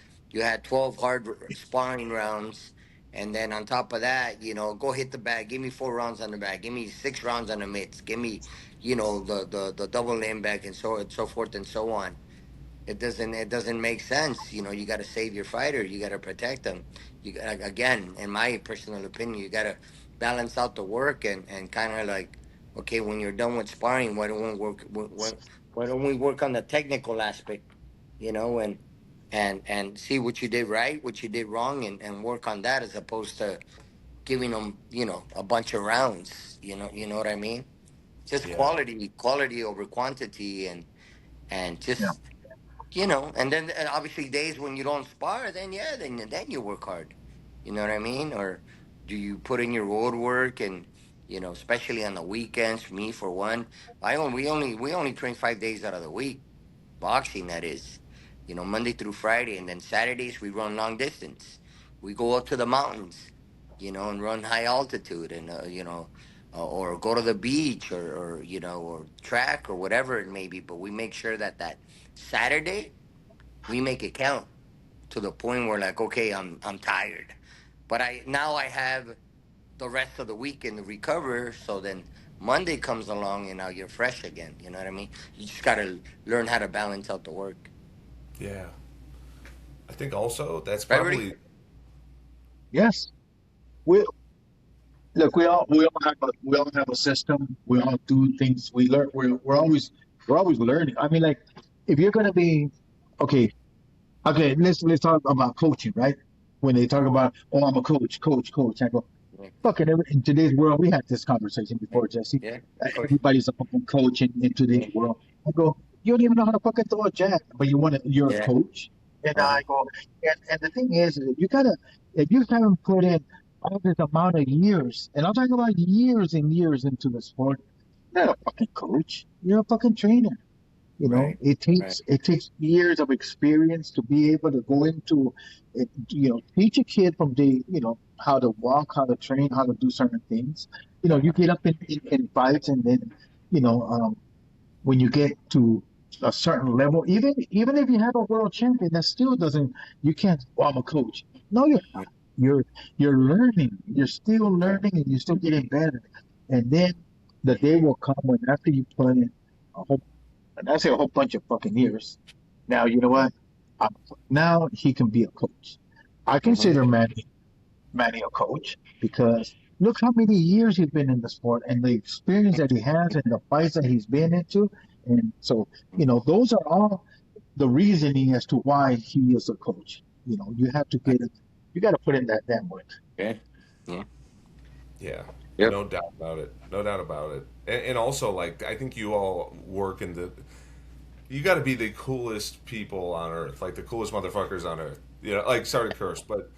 [SPEAKER 3] 12 hard sparring rounds, and then on top of that, go hit the bag. Give me 4 rounds on the bag. Give me 6 rounds on the mitts. Give me, the double limb bag, and so forth and so on. It doesn't make sense. You got to save your fighter. You got to protect them. Again, in my personal opinion, you got to balance out the work, and kind of like, okay, when you're done with sparring, why don't we work on the technical aspect, and see what you did right, what you did wrong, and work on that, as opposed to giving them, a bunch of rounds. You know what I mean? Just
[SPEAKER 1] yeah,
[SPEAKER 3] quality over quantity, and
[SPEAKER 2] Yeah.
[SPEAKER 3] just, and then obviously days when you don't spar, then yeah, then you work hard. You know what I mean? Or do you put in your road work, and especially on the weekends? For me, for one, we only train 5 days out of the week, boxing, that is. Monday through Friday, and then Saturdays we run long distance. We go up to the mountains, and run high altitude, and or go to the beach, or track, or whatever it may be. But we make sure that Saturday we make it count, to the point where, like, okay, I'm tired, but I have the rest of the weekend to recover. So then Monday comes along, and now you're fresh again. You know what I mean? You just gotta learn how to balance out the work.
[SPEAKER 1] yeah. I think also that's
[SPEAKER 3] Right, Rudy?
[SPEAKER 1] probably
[SPEAKER 2] Yes. We look. We all have a system. We all do things. We learn. We're always learning. I mean, like, if you're gonna be okay. Okay, let's talk about coaching, right? When they talk about, oh, I'm a coach. I go,
[SPEAKER 3] Yeah,
[SPEAKER 2] fucking, in today's world, we had this conversation
[SPEAKER 3] yeah,
[SPEAKER 2] before, Jesse.
[SPEAKER 3] yeah, of course.
[SPEAKER 2] Everybody's a fucking coach in today's
[SPEAKER 3] Yeah,
[SPEAKER 2] world. I go, you don't even know how to fucking throw a jab, but you're a
[SPEAKER 3] yeah,
[SPEAKER 2] coach. And
[SPEAKER 3] uh-huh.
[SPEAKER 2] I go, and the thing is, if you haven't put in all this amount of years, and I'm talking about years and years into the sport, you're not a fucking coach. You're a fucking trainer.
[SPEAKER 3] Right,
[SPEAKER 2] It
[SPEAKER 3] right,
[SPEAKER 2] takes years of experience to be able to go into it, teach a kid from how to walk, how to train, how to do certain things. You
[SPEAKER 3] uh-huh.
[SPEAKER 2] get up in fights, and then you know when you get to a certain level, even if you have a world champion, that still doesn't. You can't. Oh, I'm a coach. No, you're
[SPEAKER 3] Yeah,
[SPEAKER 2] not. You're learning. You're still
[SPEAKER 3] right,
[SPEAKER 2] learning, and you're still getting better. And then the day will come when, after you put in a whole and I say a whole bunch of fucking years. Now, you know what? Um, Now he can be a coach. I
[SPEAKER 3] uh-huh.
[SPEAKER 2] consider Manny a coach because look how many years he's been in the sport and the experience that he has and the fights that he's been into. And so, those are all the reasoning as to why he is a coach. You have to you got to put in that damn work.
[SPEAKER 3] Yeah, yeah,
[SPEAKER 1] yeah,
[SPEAKER 3] yep.
[SPEAKER 1] no doubt about it, no doubt about it. And also, like, I think you all work in the. You got to be the coolest people on earth, like the coolest motherfuckers on earth. Like, sorry to curse, but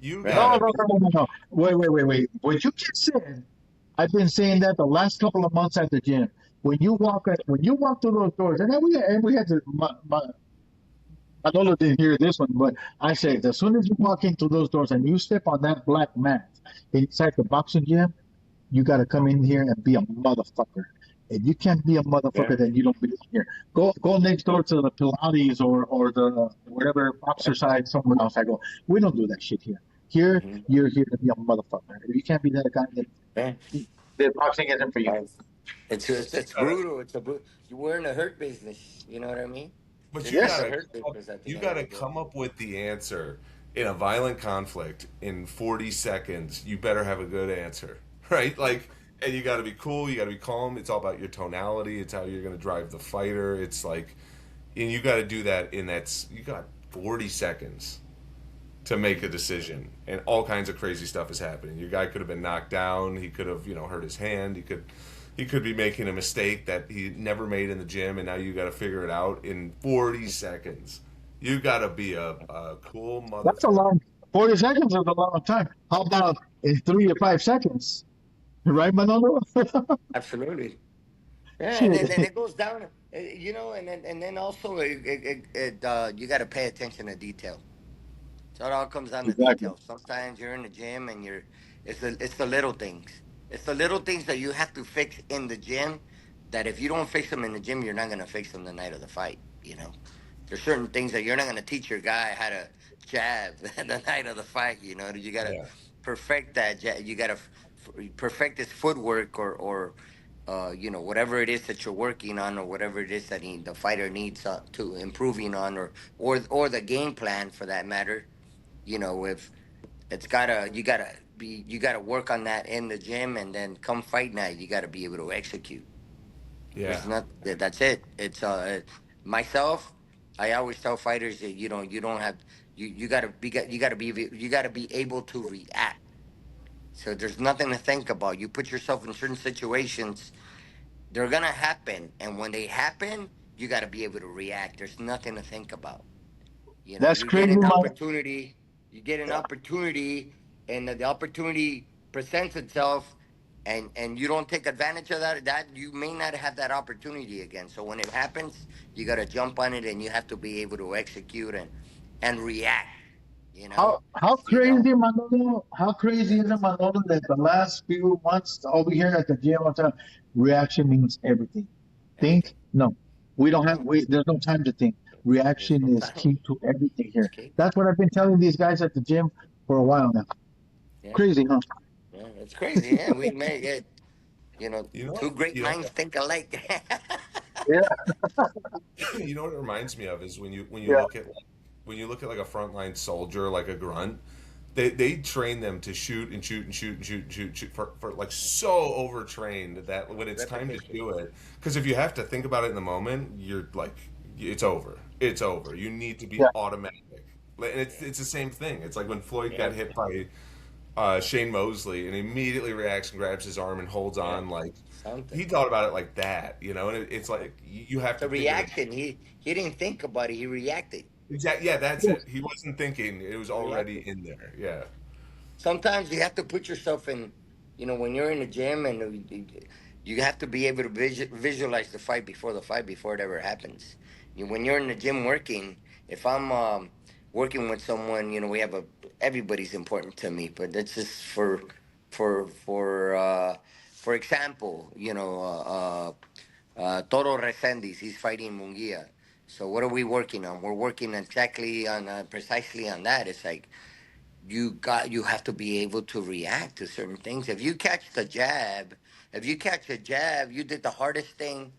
[SPEAKER 1] you
[SPEAKER 3] Right,
[SPEAKER 2] No,
[SPEAKER 1] gotta
[SPEAKER 2] no,
[SPEAKER 1] be.
[SPEAKER 2] no, no, no, no. Wait. What you just said, I've been saying that the last couple of months at the gym. When you walk through those doors, and then we had to, Manolo didn't hear this one, but I said as soon as you walk into those doors and you step on that black mat inside the boxing gym, you got to come in here and be a motherfucker. If you can't be a
[SPEAKER 3] Yeah.
[SPEAKER 2] motherfucker, then you don't belong here. Go next door to the Pilates or the whatever exercise somewhere else. I go, we don't do that shit here. Here,
[SPEAKER 3] Hmm.
[SPEAKER 2] you're here to be a motherfucker. If you can't be that guy, then
[SPEAKER 3] Yeah.
[SPEAKER 2] the boxing isn't for you.
[SPEAKER 3] Right. It's brutal. We're in a hurt business. You know what I mean?
[SPEAKER 1] But
[SPEAKER 3] This is a
[SPEAKER 2] Yes,
[SPEAKER 3] hurt business at the
[SPEAKER 1] you
[SPEAKER 3] end of
[SPEAKER 1] gotta
[SPEAKER 3] the day.
[SPEAKER 1] come up with the answer in a violent conflict in 40 seconds. You better have a good answer, right? Like, and you gotta be cool. You gotta be calm. It's all about your tonality. It's how you're gonna drive the fighter. It's like, and you gotta do that in you got 40 seconds to make a decision, and all kinds of crazy stuff is happening. Your guy could have been knocked down. He could have, hurt his hand. He could be making a mistake that he never made in the gym, and now you got to figure it out in 40 seconds. You got to be a cool
[SPEAKER 2] that's a
[SPEAKER 1] motherfucker.
[SPEAKER 2] long. 40 seconds is a long time. How about in 3 to 5 seconds? Right, Manolo?
[SPEAKER 3] Absolutely. Yeah, and then
[SPEAKER 2] Shit.
[SPEAKER 3] it goes down. And then also you got to pay attention to detail. So it all comes down to
[SPEAKER 2] Exactly.
[SPEAKER 3] details. Sometimes you're in the gym and it's the little things. It's the little things that you have to fix in the gym. That if you don't fix them in the gym, you're not gonna fix them the night of the fight. There's certain things that you're not gonna teach your guy how to jab the night of the fight. You gotta
[SPEAKER 1] Yeah,
[SPEAKER 3] perfect that jab. You gotta perfect his footwork or whatever it is that you're working on or whatever it is that the fighter needs to improving on or the game plan for that matter. If you gotta work on that in the gym, and then come fight night, you gotta be able to execute.
[SPEAKER 1] yeah,
[SPEAKER 3] There's not that's it. It's myself. I always tell fighters that you don't have you gotta be able to react. So there's nothing to think about. You put yourself in certain situations, they're gonna happen, and when they happen, you gotta be able to react. There's nothing to think about.
[SPEAKER 2] That's
[SPEAKER 3] You get
[SPEAKER 2] crazy,
[SPEAKER 3] an
[SPEAKER 2] man.
[SPEAKER 3] opportunity, you get an opportunity, and the opportunity presents itself, and you don't take advantage of that you may not have that opportunity again. So when it happens, you got to jump on it, and you have to be able to execute and react. You know,
[SPEAKER 2] How
[SPEAKER 3] you know.
[SPEAKER 2] crazy, Manolo? How crazy is it, Manolo, that the last few months over here at the gym, all the time, reaction means everything. Think?
[SPEAKER 3] Everything.
[SPEAKER 2] No. We don't have,
[SPEAKER 3] No,
[SPEAKER 2] there's no time to think.
[SPEAKER 3] there's
[SPEAKER 2] Reaction
[SPEAKER 3] no
[SPEAKER 2] is
[SPEAKER 3] time.
[SPEAKER 2] key to everything
[SPEAKER 3] It's
[SPEAKER 2] here.
[SPEAKER 3] key.
[SPEAKER 2] That's what I've been telling these guys at the gym for a while now.
[SPEAKER 3] Yeah,
[SPEAKER 2] Crazy, huh?
[SPEAKER 3] yeah, it's crazy. Yeah, we made it.
[SPEAKER 1] you know
[SPEAKER 3] Two
[SPEAKER 1] what
[SPEAKER 3] great
[SPEAKER 1] you know
[SPEAKER 3] minds think alike.
[SPEAKER 2] Yeah,
[SPEAKER 1] you know what it reminds me of is when you
[SPEAKER 2] yeah,
[SPEAKER 1] look at like a frontline soldier, like a grunt. They train them to shoot and shoot and shoot and shoot and shoot, and shoot for like so overtrained that when it's time to
[SPEAKER 3] Repetition.
[SPEAKER 1] do it, because if you have to think about it in the moment, you're like, it's over. It's over. You need to be
[SPEAKER 2] yeah,
[SPEAKER 1] automatic. And
[SPEAKER 3] Yeah,
[SPEAKER 1] it's the same thing. It's like when Floyd got
[SPEAKER 3] yeah,
[SPEAKER 1] hit by Shane Mosley and he immediately reacts and grabs his arm and holds
[SPEAKER 3] yeah.
[SPEAKER 1] on. Like
[SPEAKER 3] Something.
[SPEAKER 1] he thought about it like that, and it's like you have
[SPEAKER 3] It's
[SPEAKER 1] to
[SPEAKER 3] a
[SPEAKER 1] think of it.
[SPEAKER 3] reaction. He didn't think about it. He reacted.
[SPEAKER 1] Exactly. Yeah, that's
[SPEAKER 2] yes.
[SPEAKER 1] it. He wasn't thinking. It was already
[SPEAKER 3] Reacted.
[SPEAKER 1] in there. Yeah.
[SPEAKER 3] Sometimes you have to put yourself in. When you're in the gym, and you have to be able to visualize the fight before it ever happens. When you're in the gym working, if I'm working with someone, we have everybody's important to me, but that's just for for uh, for example, Toro Reséndiz, he's fighting Munguía. So what are we working on? We're working exactly on precisely on that. It's like you have to be able to react to certain things. If you catch a jab, you did the hardest thing.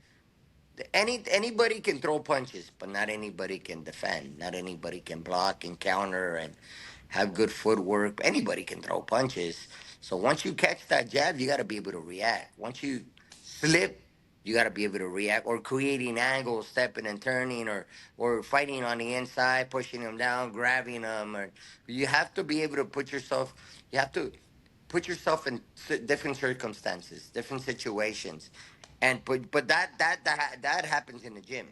[SPEAKER 3] Anybody can throw punches, but not anybody can defend. Not anybody can block and counter and have good footwork. Anybody can throw punches. So once you catch that jab, you got to be able to react. Once you slip, you got to be able to react, or creating angles, stepping and turning, or fighting on the inside, pushing them down, grabbing them. Or you have to be able to put yourself. You have to put yourself in different circumstances, different situations, and but that happens in the gym.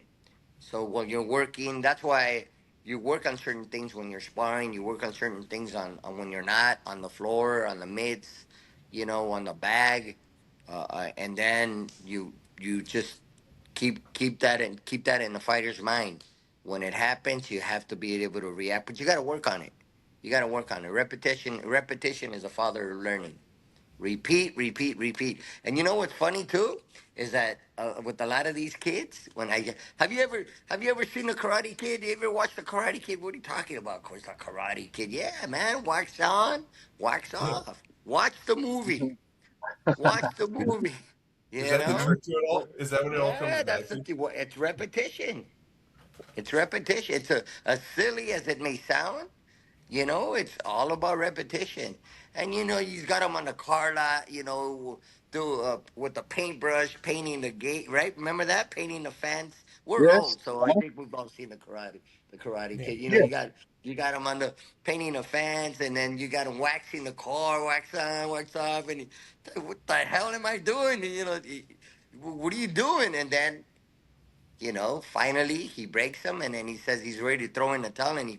[SPEAKER 3] So when you're working, that's why you work on certain things when you're sparring. You work on certain things on when you're not on the floor, on the mitts, on the bag, and then you just keep that in the fighter's mind. When it happens, you have to be able to react, but you got to work on it. You got to work on it. Repetition is a father of learning. Repeat, repeat, repeat. And you know what's funny too is that with a lot of these kids, when I have you ever seen the Karate Kid? You ever watched the Karate Kid? What are you talking about? Of course, the Karate Kid. Yeah, man. Wax on, wax off. Watch the movie. Watch the movie.
[SPEAKER 1] Is
[SPEAKER 3] You
[SPEAKER 1] that the
[SPEAKER 3] know.
[SPEAKER 1] trick to it all? Is that what it all comes
[SPEAKER 3] Yeah,
[SPEAKER 1] back
[SPEAKER 3] that's
[SPEAKER 1] to?
[SPEAKER 3] it's repetition. It's repetition. It's as silly as it may sound. You know, it's all about repetition. And you know, you got them on the car lot. You know, do with the paintbrush painting the gate. Right? Remember that painting the fence. We're
[SPEAKER 2] Yes.
[SPEAKER 3] old, so I think we've all seen the Karate
[SPEAKER 1] Yeah.
[SPEAKER 3] Kid. You know,
[SPEAKER 2] Yeah.
[SPEAKER 3] you got them on the painting the fence, and then you got them waxing the car, wax on, wax off, and what the hell am I doing? You know, what are you doing? And then finally he breaks them, and then he says he's ready to throw in the towel, and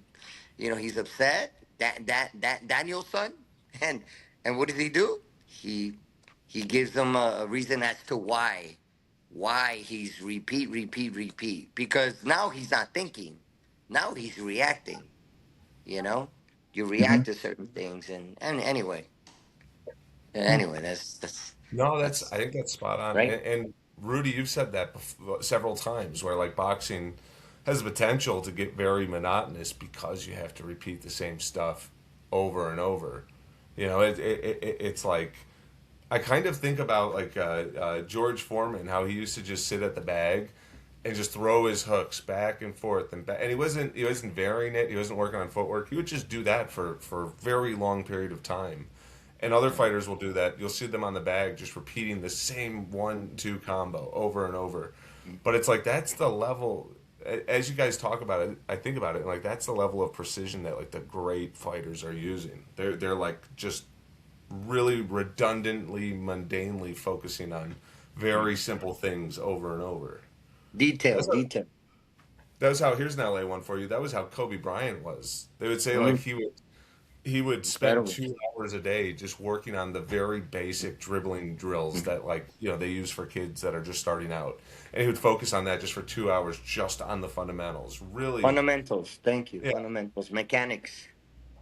[SPEAKER 3] he's upset. That Daniel's son, and what does he do? He gives them a reason as to why he's repeat, repeat, repeat. Because now he's not thinking, now he's reacting. You know, you
[SPEAKER 2] Mhm.
[SPEAKER 3] react to certain things, and anyway,
[SPEAKER 2] Yeah.
[SPEAKER 1] No, I
[SPEAKER 3] that's
[SPEAKER 1] think that's spot on.
[SPEAKER 3] right.
[SPEAKER 1] And Rudy, you've said that several times, where like boxing has the potential to get very monotonous because you have to repeat the same stuff over and over. It's like I kind of think about like George Foreman, how he used to just sit at the bag and just throw his hooks back and forth and back. And he wasn't varying it. He wasn't working on footwork. He would just do that for a very long period of time. And other fighters will do that. You'll see them on the bag just repeating the same 1-2 combo over and over. But it's like that's the level. As you guys talk about it, I think about it, and like that's the level of precision that like the great fighters are using. They're like just really redundantly, mundanely focusing on very simple things over and over.
[SPEAKER 3] Detail,
[SPEAKER 1] That's how,
[SPEAKER 3] detail.
[SPEAKER 1] that was how. Here's an LA one for you. That was how Kobe Bryant was. They would say like
[SPEAKER 3] Mm,
[SPEAKER 1] he would spend
[SPEAKER 3] incredible.
[SPEAKER 1] 2 hours a day just working on the very basic dribbling drills that like they use for kids that are just starting out, and he would focus on that just for 2 hours, just on the fundamentals. Really,
[SPEAKER 3] Fundamentals. Thank you.
[SPEAKER 1] yeah,
[SPEAKER 3] Fundamentals. Mechanics.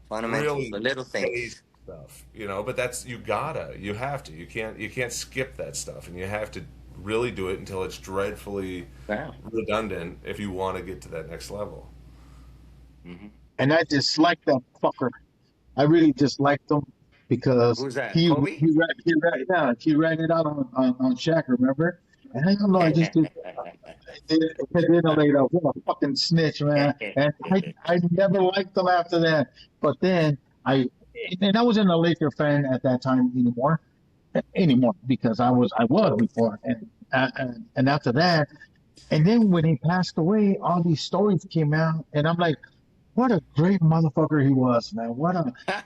[SPEAKER 3] Fundamentals. The
[SPEAKER 1] really
[SPEAKER 3] little
[SPEAKER 1] basic
[SPEAKER 3] things.
[SPEAKER 1] stuff. But that's you have to, you can't skip that stuff, and you have to really do it until it's dreadfully
[SPEAKER 3] Wow.
[SPEAKER 1] redundant if you want to get to that next level.
[SPEAKER 3] Hmm.
[SPEAKER 2] And I dislike that fucker. I really disliked him because
[SPEAKER 3] Who's that?
[SPEAKER 2] he
[SPEAKER 3] Kobe?
[SPEAKER 2] he ran it out on Shaq, remember? And I don't know, I just did later. What a fucking snitch, man. And I never liked him after that. But then I and I wasn't a Laker fan at that time anymore because I was before and after that and then when he passed away, all these stories came out, and I'm like, what a great motherfucker he was, man.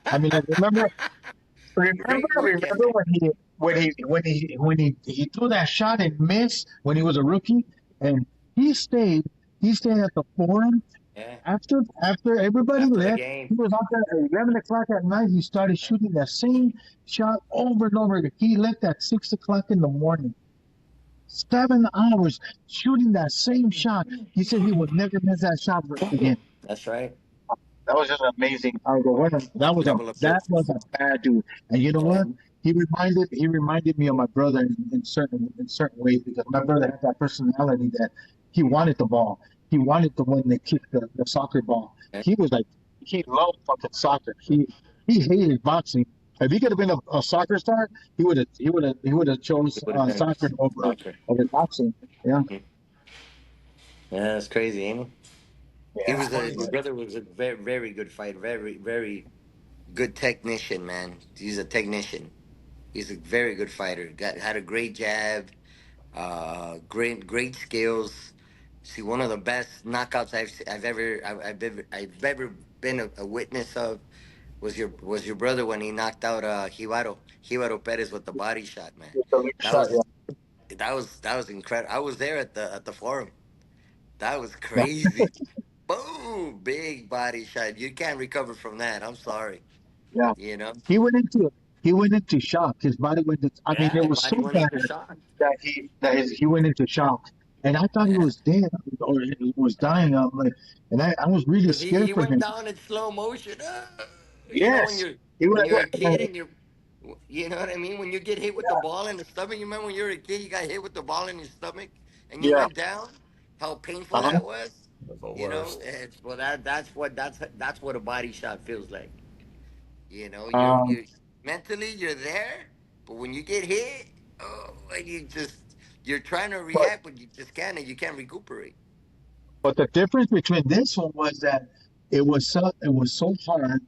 [SPEAKER 2] I mean, like,
[SPEAKER 3] Great work
[SPEAKER 2] remember
[SPEAKER 3] ethic.
[SPEAKER 2] when he threw that shot and missed when he was a rookie, and he stayed, he stayed at the forum
[SPEAKER 3] Yeah.
[SPEAKER 2] after everybody
[SPEAKER 3] After the
[SPEAKER 2] left.
[SPEAKER 3] game.
[SPEAKER 2] He was out there at 11 o'clock at night. He started shooting that same shot over and over again. He left at 6 o'clock in the morning. 7 hours shooting that same shot. He said he would never miss that shot again.
[SPEAKER 3] That's right.
[SPEAKER 2] That was just amazing.
[SPEAKER 3] Level of
[SPEAKER 2] That was
[SPEAKER 3] fitness.
[SPEAKER 2] a bad dude. And you know
[SPEAKER 3] Yeah.
[SPEAKER 2] what? He reminded me of my brother in certain ways because my brother had that personality that he wanted the ball. He wanted the one that kicked the soccer ball.
[SPEAKER 3] Yeah.
[SPEAKER 2] He was like he loved fucking soccer. He hated boxing. If he could have been a soccer star, he would have chose
[SPEAKER 3] It would have been
[SPEAKER 2] soccer
[SPEAKER 3] soccer.
[SPEAKER 2] over boxing. Yeah.
[SPEAKER 3] Mhm. Yeah, that's crazy, ain't it?
[SPEAKER 2] Yeah.
[SPEAKER 3] His brother was a very, very good fighter. Very, very good technician, man. He's a technician. He's a very good fighter. Had a great jab. Great skills. See, one of the best knockouts I've ever been a witness of was your brother when he knocked out Jibaro Perez with the body shot, man.
[SPEAKER 2] It's a big
[SPEAKER 3] That
[SPEAKER 2] shot,
[SPEAKER 3] was that was incredible. I was there at the forum. That was
[SPEAKER 2] yeah.
[SPEAKER 3] crazy. Boom, big body shot. You can't recover from that. I'm sorry.
[SPEAKER 2] Yeah.
[SPEAKER 3] You know.
[SPEAKER 2] He went into he went into shock. His body went into, I mean,
[SPEAKER 3] Yeah,
[SPEAKER 2] it
[SPEAKER 3] his
[SPEAKER 2] was so
[SPEAKER 3] body went
[SPEAKER 2] bad
[SPEAKER 3] into shock.
[SPEAKER 2] he went into shock. and I thought he was dead or he was dying. I'm like, and I was really
[SPEAKER 3] Because he
[SPEAKER 2] scared for
[SPEAKER 3] went
[SPEAKER 2] him.
[SPEAKER 3] down in slow motion. You know
[SPEAKER 2] Yes, he
[SPEAKER 3] when
[SPEAKER 2] was.
[SPEAKER 3] you're a kid and you know what I mean. When you get hit with the ball in the stomach, you remember when you were a kid, you got hit with the ball in your stomach and you
[SPEAKER 2] Yeah.
[SPEAKER 3] went down. How painful
[SPEAKER 2] Uh-huh.
[SPEAKER 3] that was.
[SPEAKER 1] The
[SPEAKER 3] You know,
[SPEAKER 1] worst.
[SPEAKER 3] well that's what a body shot feels like. You know,
[SPEAKER 2] Um,
[SPEAKER 3] you're mentally you're there, but when you get hit, oh, and you're trying to
[SPEAKER 2] but
[SPEAKER 3] react, but you just can't, and you can't recuperate.
[SPEAKER 2] but the difference between this one was that it was so hard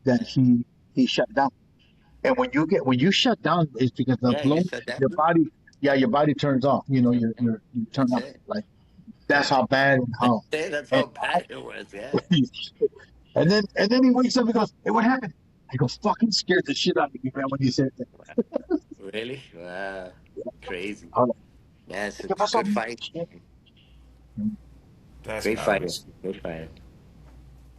[SPEAKER 2] that
[SPEAKER 3] Yeah,
[SPEAKER 2] he shut down. And when you shut down, it's because the
[SPEAKER 3] yeah, you
[SPEAKER 2] blood,
[SPEAKER 3] said that.
[SPEAKER 2] your body, yeah, your body turns off.
[SPEAKER 3] Yeah,
[SPEAKER 2] You turn
[SPEAKER 3] that's
[SPEAKER 2] off.
[SPEAKER 3] it.
[SPEAKER 2] Like that's how bad and how.
[SPEAKER 3] That's
[SPEAKER 2] And
[SPEAKER 3] how bad it was. Yeah.
[SPEAKER 2] and then he wakes up and goes, "Hey, what happened?" I go, "Fucking scared the shit out of me, man, when you said that."
[SPEAKER 3] Really? Wow. Crazy.
[SPEAKER 2] I was
[SPEAKER 3] Yeah, it's
[SPEAKER 2] like,
[SPEAKER 3] a
[SPEAKER 2] "Give us
[SPEAKER 3] good
[SPEAKER 2] some
[SPEAKER 3] fight.
[SPEAKER 2] shit."
[SPEAKER 1] That's
[SPEAKER 3] Great
[SPEAKER 1] gotta be
[SPEAKER 3] fighter. Great fighter.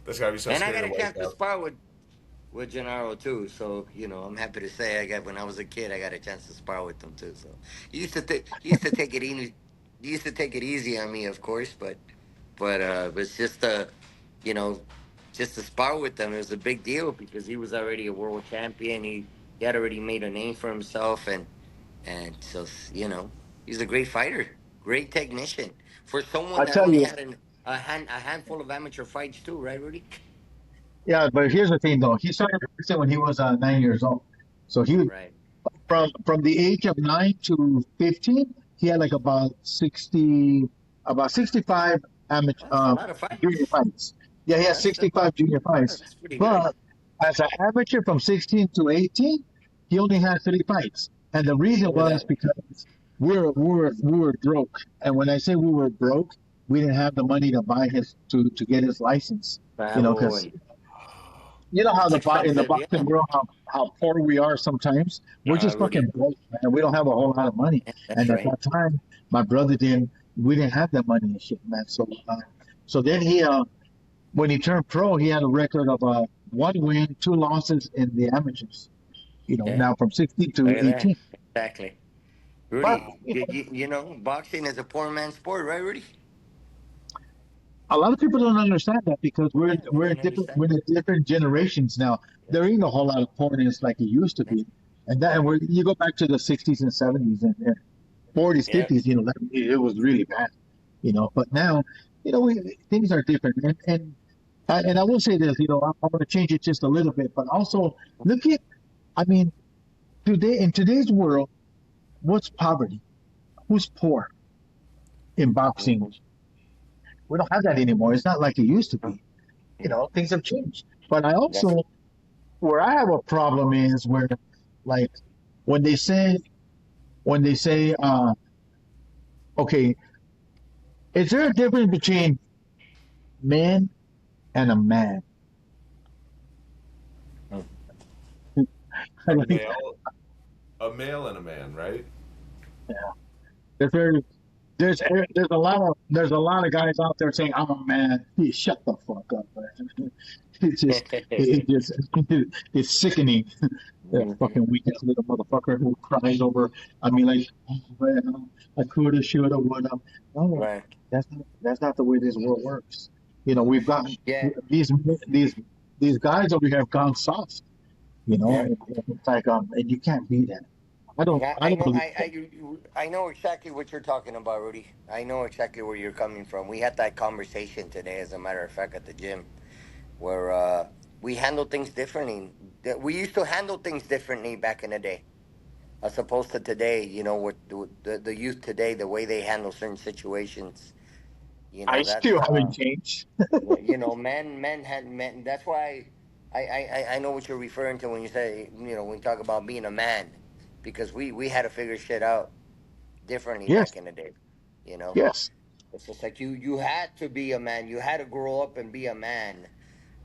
[SPEAKER 1] that's gotta be so
[SPEAKER 3] And I
[SPEAKER 1] scary
[SPEAKER 3] got
[SPEAKER 1] to
[SPEAKER 3] a
[SPEAKER 1] wake
[SPEAKER 3] chance to
[SPEAKER 1] up.
[SPEAKER 3] spar with Gennaro too. So I'm happy to say when I was a kid, I got a chance to spar with him too. So he used to take it easy. He used to take it easy on me, of course, but it's just you know, just to spar with them, it was a big deal because he was already a world champion. He had already made a name for himself, and so he's a great fighter, great technician for someone
[SPEAKER 2] I
[SPEAKER 3] that
[SPEAKER 2] tell
[SPEAKER 3] only
[SPEAKER 2] you,
[SPEAKER 3] had a handful of amateur fights too, right, Rudy?
[SPEAKER 2] yeah, but here's the thing, though. He started boxing when he was 9 years old, so he
[SPEAKER 3] Right.
[SPEAKER 2] from the age of 9 to 15, he had like about 65 amateur
[SPEAKER 3] That's a lot of
[SPEAKER 2] junior
[SPEAKER 3] fights.
[SPEAKER 2] fights. Yeah, he has
[SPEAKER 3] That's
[SPEAKER 2] 65 junior fights.
[SPEAKER 3] that's pretty good.
[SPEAKER 2] But as an amateur from 16 to 18, he only had 3 fights. And the reason
[SPEAKER 3] Look at
[SPEAKER 2] was
[SPEAKER 3] that.
[SPEAKER 2] because we were broke. And when I say we were broke, we didn't have the money to buy his to get his license.
[SPEAKER 3] Travel
[SPEAKER 2] Because
[SPEAKER 3] and
[SPEAKER 2] you know how
[SPEAKER 3] it's
[SPEAKER 2] in the
[SPEAKER 3] expensive.
[SPEAKER 2] boxing
[SPEAKER 3] Yeah.
[SPEAKER 2] world how poor we are sometimes. We're just
[SPEAKER 3] Rudy.
[SPEAKER 2] fucking broke, man. We don't have a whole lot of money.
[SPEAKER 3] That's
[SPEAKER 2] And at
[SPEAKER 3] right.
[SPEAKER 2] that time, my brother didn't. We didn't have that money and shit, man. So then when he turned pro, he had a record of 1 win, 2 losses in the amateurs.
[SPEAKER 3] Yeah.
[SPEAKER 2] Now from 16
[SPEAKER 3] Look
[SPEAKER 2] to
[SPEAKER 3] at that.
[SPEAKER 2] 18.
[SPEAKER 3] Exactly.
[SPEAKER 2] But
[SPEAKER 3] Rudy, boxing is a poor man's sport, right, Rudy?
[SPEAKER 2] a lot of people don't understand that because we're
[SPEAKER 3] Yeah, they
[SPEAKER 2] we're in
[SPEAKER 3] don't
[SPEAKER 2] different
[SPEAKER 3] understand.
[SPEAKER 2] we're in different generations now.
[SPEAKER 3] Yeah.
[SPEAKER 2] There ain't a whole lot of porniness like it used to
[SPEAKER 3] Yeah.
[SPEAKER 2] be, and that
[SPEAKER 3] Yeah.
[SPEAKER 2] and you go back to the 60s and 70s and 40s,
[SPEAKER 3] Yeah.
[SPEAKER 2] 50s. It was really bad. But now, things are different, and I will say this. I want to change it just a little bit, but also look at. I mean, today in today's world, what's poverty? Who's poor in boxing?
[SPEAKER 3] Mhm.
[SPEAKER 2] We don't have that anymore. It's not like it used to
[SPEAKER 3] Huh?
[SPEAKER 2] be.
[SPEAKER 3] Yeah.
[SPEAKER 2] Things have changed. But I
[SPEAKER 3] That's
[SPEAKER 2] also, where I have a problem is where, like, when they say, when they say, okay, is there a difference between man and a man?
[SPEAKER 3] mm,
[SPEAKER 2] I
[SPEAKER 1] A
[SPEAKER 2] like,
[SPEAKER 1] male, a male and a man, right?
[SPEAKER 2] there's very, there's a lot of guys out there saying I'm a man. Hey, shut the fuck up, man. It's just it just it's sickening. That
[SPEAKER 3] mhm.
[SPEAKER 2] fucking weak ass little motherfucker who cries over. I mean, like, oh, man, I coulda, shoulda, woulda. No,
[SPEAKER 3] Right.
[SPEAKER 2] that's not the way this world works. We've gotten
[SPEAKER 3] Yeah.
[SPEAKER 2] these these these guys over here have gone soft.
[SPEAKER 3] Yeah.
[SPEAKER 2] And it's like and you can't be that. I don't
[SPEAKER 3] Yeah,
[SPEAKER 2] I
[SPEAKER 3] I
[SPEAKER 2] don't
[SPEAKER 3] know.
[SPEAKER 2] believe that.
[SPEAKER 3] I know exactly what you're talking about, Rudy. I know exactly where you're coming from. We had that conversation today, as a matter of fact, at the gym, where we handle things differently. We used to handle things differently back in the day, as opposed to today. With the youth today, the way they handle certain situations.
[SPEAKER 2] I
[SPEAKER 3] That's
[SPEAKER 2] still haven't changed.
[SPEAKER 3] men had men. That's why I know what you're referring to when you say when you talk about being a man, because we had to figure shit out differently
[SPEAKER 2] Yes,
[SPEAKER 3] back in the day. You know,
[SPEAKER 2] yes.
[SPEAKER 3] it's just like you had to be a man. You had to grow up and be a man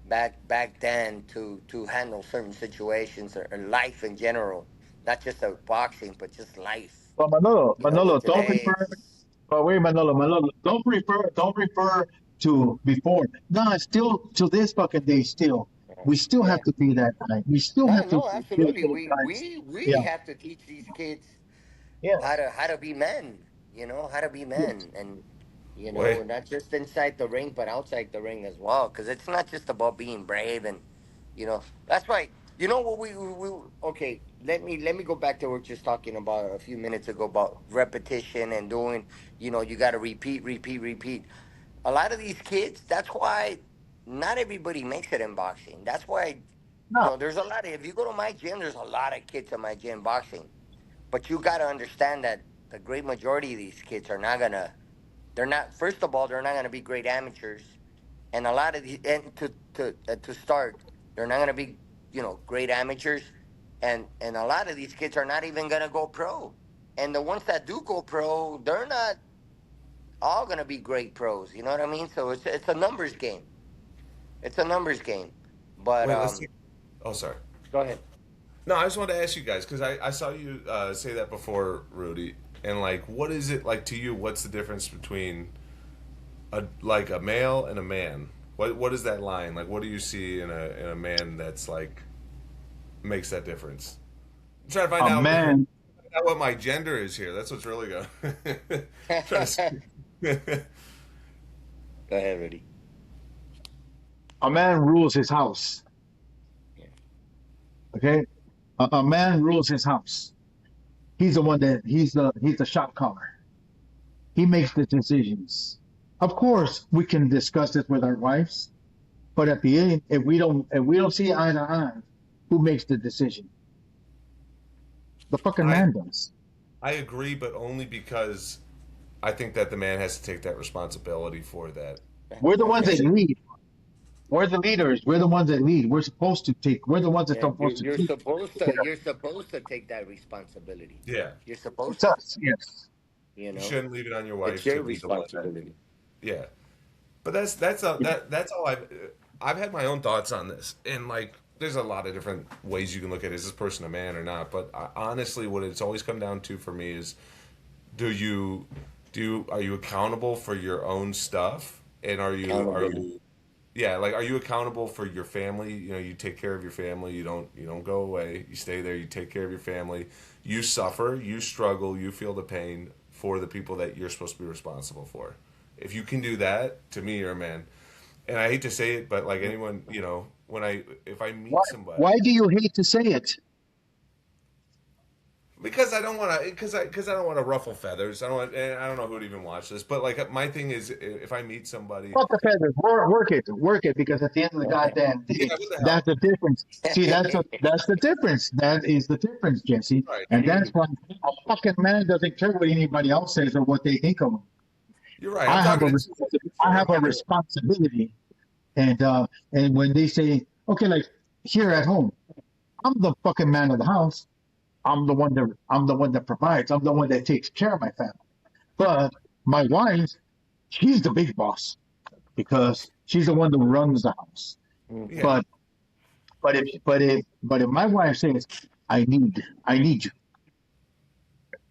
[SPEAKER 3] back then to handle certain situations or life in general, not just a boxing, but just life.
[SPEAKER 2] But Manolo,
[SPEAKER 3] But
[SPEAKER 2] don't
[SPEAKER 3] today
[SPEAKER 2] refer.
[SPEAKER 3] it's
[SPEAKER 2] But wait, Manolo, don't refer to before. No, it's still to this fucking day. Still, we still
[SPEAKER 3] yeah.
[SPEAKER 2] have to be that guy. We still
[SPEAKER 3] No,
[SPEAKER 2] have to
[SPEAKER 3] no,
[SPEAKER 2] be
[SPEAKER 3] absolutely.
[SPEAKER 2] those
[SPEAKER 3] We
[SPEAKER 2] guys.
[SPEAKER 3] we we
[SPEAKER 2] Yeah,
[SPEAKER 3] have to teach these kids
[SPEAKER 2] yeah.
[SPEAKER 3] how to be men. how to be men, and
[SPEAKER 1] Wait,
[SPEAKER 3] not just inside the ring, but outside the ring as well. Because it's not just about being brave, and that's why. You know what okay? Let me go back to what we were just talking about a few minutes ago about repetition and doing. You got to repeat, repeat, repeat. A lot of these kids. That's why not everybody makes it in boxing. That's why.
[SPEAKER 2] No,
[SPEAKER 3] There's a lot of. If you go to my gym, there's a lot of kids in my gym boxing. But you got to understand that the great majority of these kids are not gonna. They're not. First of all, they're not gonna be great amateurs, and a lot of the and to start, they're not gonna be great amateurs, and a lot of these kids are not even gonna go pro. And the ones that do go pro, they're not all gonna be great pros. You know what I mean? So it's a numbers game. It's a numbers game. But
[SPEAKER 1] wait. Let's. Oh, sorry.
[SPEAKER 3] go ahead.
[SPEAKER 1] No, I just wanted to ask you guys because I saw you say that before, Rudy. And like, what is it like to you? What's the difference between a male and a man? What is that line? Like, what do you see in a man that's like makes that difference? I'm trying to
[SPEAKER 2] a man,
[SPEAKER 1] find out what my gender is here. That's what's really going. Trying to see.
[SPEAKER 3] Go ahead, Rudy.
[SPEAKER 2] a man rules his house.
[SPEAKER 3] Yeah.
[SPEAKER 2] Okay, a man rules his house. He's the one that he's the shot caller. He makes the decisions. Of course, we can discuss this with our wives, but at the end, if we don't see eye to eye, who makes the decision? The fucking
[SPEAKER 1] I
[SPEAKER 2] man does.
[SPEAKER 1] I agree, but only because I think that the man has to take that responsibility for that.
[SPEAKER 2] We're the ones
[SPEAKER 3] Yeah.
[SPEAKER 2] that lead. We're the leaders. We're the ones that lead. We're supposed to take. We're the ones that
[SPEAKER 3] Yeah,
[SPEAKER 2] are supposed to take.
[SPEAKER 3] you're supposed to take that responsibility.
[SPEAKER 1] Yeah,
[SPEAKER 3] You're supposed
[SPEAKER 2] It's
[SPEAKER 3] to.
[SPEAKER 2] us. Yes.
[SPEAKER 3] You
[SPEAKER 1] you
[SPEAKER 3] know,
[SPEAKER 1] shouldn't leave it on your
[SPEAKER 3] it's
[SPEAKER 1] wife to
[SPEAKER 3] your
[SPEAKER 1] be the one that.
[SPEAKER 3] responsibility.
[SPEAKER 1] Yeah, but that's all I've had my own thoughts on this, and like there's a lot of different ways you can look at it. Is this person a man or not? But honestly, what it's always come down to for me is do you are you accountable for your own stuff, and are
[SPEAKER 3] Accountability.
[SPEAKER 1] you yeah, like are you accountable for your family? You take care of your family. You don't go away. You stay there. You take care of your family. You suffer. You struggle. You feel the pain for the people that you're supposed to be responsible for. If you can do that, to me, you're a man. And I hate to say it, but like anyone, when if I
[SPEAKER 2] Why?
[SPEAKER 1] meet somebody,
[SPEAKER 2] Why do you hate to say it?
[SPEAKER 1] because I don't want to, because I don't want to ruffle feathers. And I don't know who would even watch this, but like my thing is, if I meet somebody,
[SPEAKER 2] Fuck the feathers. Work it. Because at the end of the goddamn
[SPEAKER 1] yeah,
[SPEAKER 2] day,
[SPEAKER 1] what the
[SPEAKER 2] that's
[SPEAKER 1] hell,
[SPEAKER 2] the difference. See, that's the difference. That is the difference, Jesse.
[SPEAKER 1] right?
[SPEAKER 2] And that's why a fucking man doesn't care what anybody else says or what they think of him.
[SPEAKER 1] You're right. I'm
[SPEAKER 2] I have
[SPEAKER 1] talking
[SPEAKER 2] a
[SPEAKER 1] to
[SPEAKER 2] res- I
[SPEAKER 1] for
[SPEAKER 2] have a
[SPEAKER 1] my
[SPEAKER 2] responsibility, and when they say, okay, like here at home, I'm the fucking man of the house. I'm the one that provides. I'm the one that takes care of my family. But my wife, she's the big boss because she's the one that runs the house.
[SPEAKER 3] Mhm.
[SPEAKER 1] yeah,
[SPEAKER 2] But but if my wife says, I need you,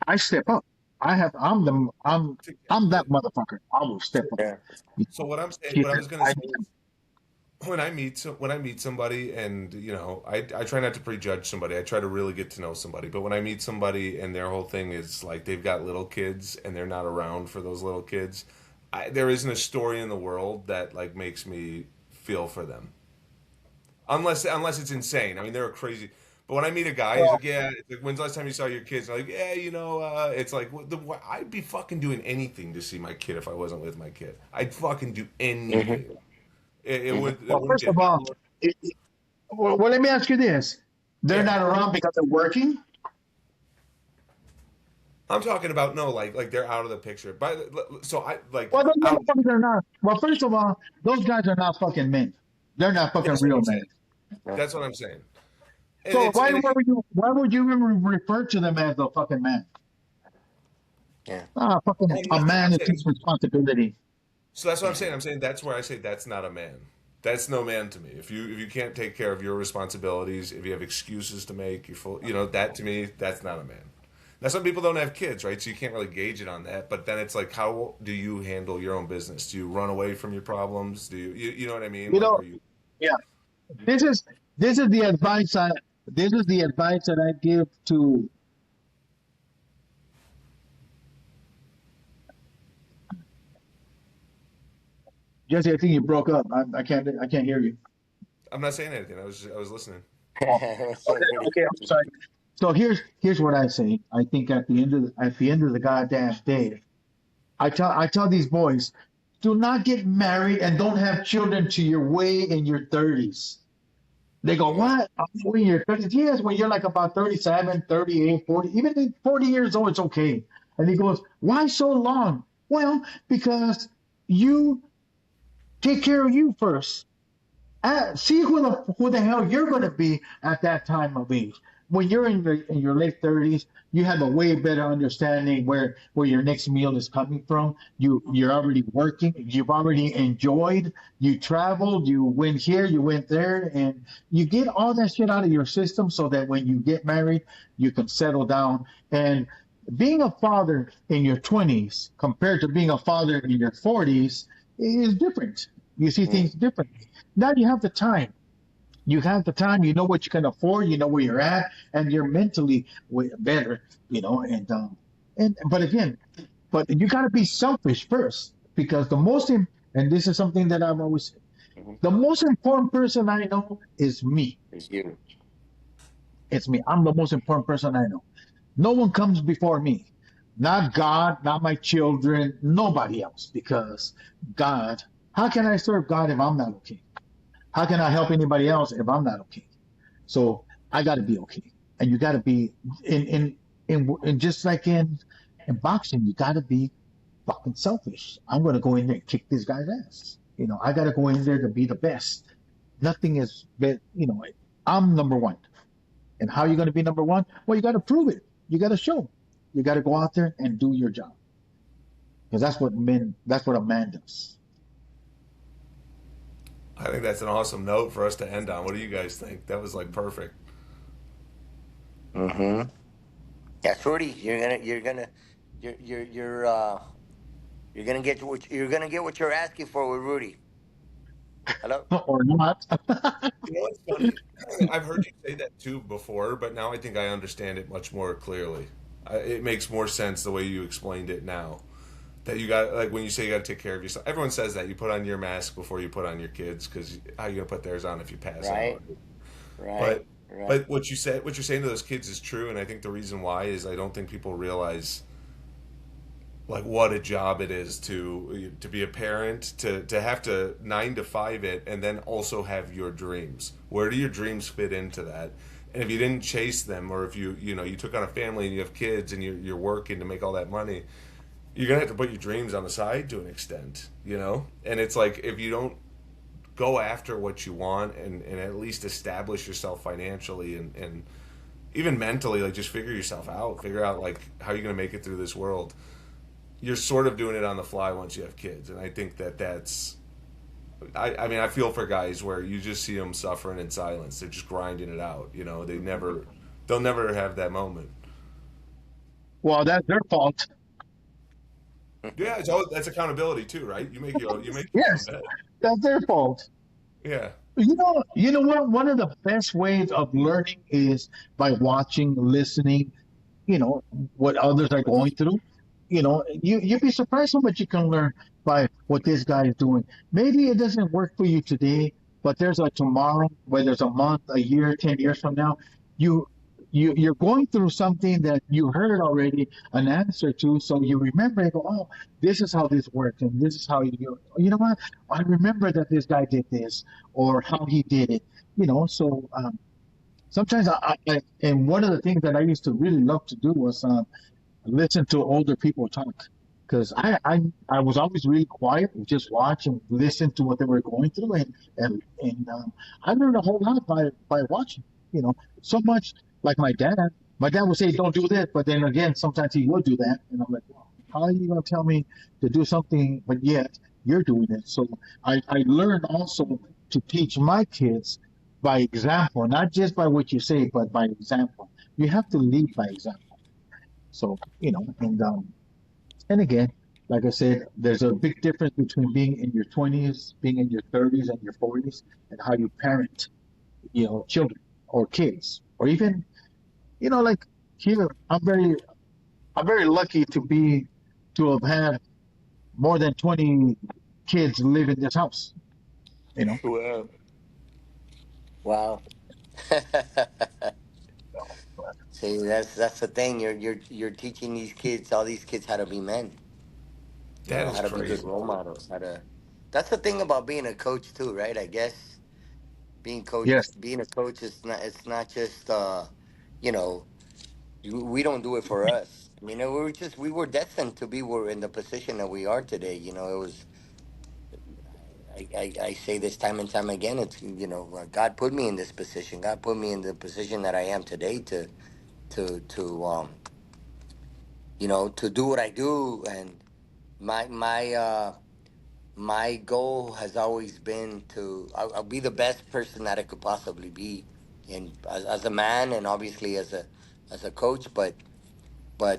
[SPEAKER 2] I step up. I'm that
[SPEAKER 1] together.
[SPEAKER 2] motherfucker. I will step up.
[SPEAKER 3] Yeah.
[SPEAKER 1] So what I'm saying,
[SPEAKER 2] She
[SPEAKER 1] what I
[SPEAKER 2] says,
[SPEAKER 1] was gonna
[SPEAKER 2] I
[SPEAKER 1] say is, when I meet somebody, and I try not to prejudge somebody. I try to really get to know somebody. But when I meet somebody and their whole thing is like they've got little kids and they're not around for those little kids, there isn't a story in the world that like makes me feel for them. Unless it's insane. I mean, they're crazy. But when I meet a guy, he's
[SPEAKER 2] well,
[SPEAKER 1] like, "Yeah, it's like, when's the last time you saw your kids?" I'm like, "Yeah, it's like I'd be fucking doing anything to see my kid if I wasn't with my kid. I'd fucking do
[SPEAKER 3] Hmm.
[SPEAKER 1] anything. It
[SPEAKER 2] well,
[SPEAKER 1] wouldn't
[SPEAKER 2] first
[SPEAKER 1] get
[SPEAKER 2] of
[SPEAKER 1] me.
[SPEAKER 2] all, well, let me ask you this: they're
[SPEAKER 1] Yeah,
[SPEAKER 2] not around because they're working.
[SPEAKER 1] I'm talking about no, like they're out of the picture. So I like
[SPEAKER 2] Well, those
[SPEAKER 1] out.
[SPEAKER 2] motherfuckers are not. Well, first of all, those guys are not fucking men. They're not fucking
[SPEAKER 1] That's what
[SPEAKER 2] real
[SPEAKER 1] I'm saying.
[SPEAKER 2] men.
[SPEAKER 1] That's what I'm saying. And
[SPEAKER 2] So
[SPEAKER 1] it's and it,
[SPEAKER 2] why would you even refer to them as a fucking man?
[SPEAKER 3] Yeah.
[SPEAKER 2] Ah, fucking a
[SPEAKER 1] that's what I'm
[SPEAKER 2] man that
[SPEAKER 1] saying.
[SPEAKER 2] takes responsibility.
[SPEAKER 1] So that's what I'm
[SPEAKER 3] Yeah.
[SPEAKER 1] saying. I'm saying that's where I say that's not a man. That's no man to me. If you can't take care of your responsibilities, if you have excuses to make, you full, that to me, that's not a man. Now some people don't have kids, right? So you can't really gauge it on that. But then it's like, how do you handle your own business? Do you run away from your problems? Do you know what I mean?
[SPEAKER 2] You
[SPEAKER 1] Like,
[SPEAKER 2] know,
[SPEAKER 1] are you?
[SPEAKER 2] yeah. This is this is the advice I this is the advice that I give to Jesse, I think you broke up. I can't hear you.
[SPEAKER 1] I'm not saying anything. I was listening.
[SPEAKER 2] Oh, okay, okay. I'm sorry. So here's what I say. I think at the end of the goddamn day, I tell these boys, do not get married and don't have children to your way in your 30s. They go,
[SPEAKER 1] Yeah.
[SPEAKER 2] what? When you're 30s? Yes, when you're like about 37, 38, 40, even at 40 years old, it's okay. And he goes, why so long? Well, because you take care of you first. See who the hell you're going to be at that time of age. When you're in your late 30s, you have a way better understanding where your next meal is coming from. You're already working. You've already enjoyed. You traveled. You went here. You went there, and you get all that shit out of your system so that when you get married, you can settle down. And being a father in your 20s compared to being a father in your 40s is different. You see
[SPEAKER 3] Mm.
[SPEAKER 2] things differently. Now you have the time. You have the time. You know what you can afford. You know where you're at, and you're mentally better. You know, and but again, but you got to be selfish first because and this is something that I've always said.
[SPEAKER 3] Mhm.
[SPEAKER 2] The most important person I know is me.
[SPEAKER 3] It's you.
[SPEAKER 2] It's me. I'm the most important person I know. No one comes before me. Not God, not my children, nobody else. Because God, how can I serve God if I'm not okay? How can I help anybody else if I'm not okay? So I got to be okay, and you got to be in just like in boxing, you got to be fucking selfish. I'm going to go in there and kick this guy's ass. You know, I got to go in there to be the best. Nothing is, you know, I'm number one. And how are you going to be number one? Well, you got to prove it. You got to show. You got to go out there and do your job because that's what a man does.
[SPEAKER 1] I think that's an awesome note for us to end on. What do you guys think? That was like perfect.
[SPEAKER 3] Mm-hmm. That's Rudy. You're gonna get what you're asking for with Rudy. Hello.
[SPEAKER 2] Or not.
[SPEAKER 1] You know what's funny? I've heard you say that too before, but now I think I understand it much more clearly. It makes more sense the way you explained it now. That you got, like when you say you got to take care of yourself. Everyone says that you put on your mask before you put on your kids because how you gonna put theirs on if you pass
[SPEAKER 3] Right.
[SPEAKER 1] out?
[SPEAKER 3] Right.
[SPEAKER 1] But
[SPEAKER 3] Right.
[SPEAKER 1] but what you're saying to those kids is true, and I think the reason why is I don't think people realize like what a job it is to be a parent, to have to 9 to 5 it, and then also have your dreams. Where do your dreams fit into that? And if you didn't chase them, or if you took on a family and you have kids and you're working to make all that money, you're gonna have to put your dreams on the side to an extent, And it's like if you don't go after what you want and at least establish yourself financially and even mentally, like just figure out like how you're gonna make it through this world. You're sort of doing it on the fly once you have kids, and I think that's. I mean, I feel for guys where you just see them suffering in silence. They're just grinding it out. They'll never have that moment.
[SPEAKER 2] Well, that's their fault.
[SPEAKER 1] Yeah, that's accountability too, right? You make your own
[SPEAKER 2] Yes,
[SPEAKER 1] bed.
[SPEAKER 2] that's their fault.
[SPEAKER 1] Yeah.
[SPEAKER 2] You know what? One of the best ways of learning is by watching, listening, what others are going through. You'd be surprised how much you can learn by what this guy is doing. Maybe it doesn't work for you today, but there's a tomorrow, whether it's a month, a year, 10 years from now, you you're going through something that you heard already an answer to, so you remember and go, oh, this is how this works, and this is how you know what? I remember that this guy did this or how he did it. So sometimes and one of the things that I used to really love to do was listen to older people talk because I was always really quiet, just watch and listen to what they were going through, and I learned a whole lot by watching. So much like my dad. My dad would say, "Don't do this," but then again, sometimes he would do that, and I'm like, well, "How are you going to tell me to do something, but yet you're doing it?" So I learned also to teach my kids by example, not just by what you say, but by example. You have to lead by example. So, and again, like I said, there's a big difference between being in your 20s, being in your 30s and your 40s, and how you parent, children or kids, or even, like here, I'm very lucky to have had more than 20. kids live in this house. You know.
[SPEAKER 3] Wow. Wow. See, that's the thing. You're teaching these kids, all these kids, how to be men. You
[SPEAKER 1] That
[SPEAKER 3] know,
[SPEAKER 1] is
[SPEAKER 3] how to be good
[SPEAKER 1] crazy.
[SPEAKER 3] role models. How to. That's the thing about being a coach too, right? I guess
[SPEAKER 2] Yes.
[SPEAKER 3] being a coach is not. It's not just. You know, we don't do it for us. I mean, we were destined to be. We're in the position that we are today. You know, it was. I say this time and time again. It's, God put me in this position. God put me in the position that I am today to to do what I do. And my goal has always been to I'll be the best person that I could possibly be, and as a man, and obviously as a coach, but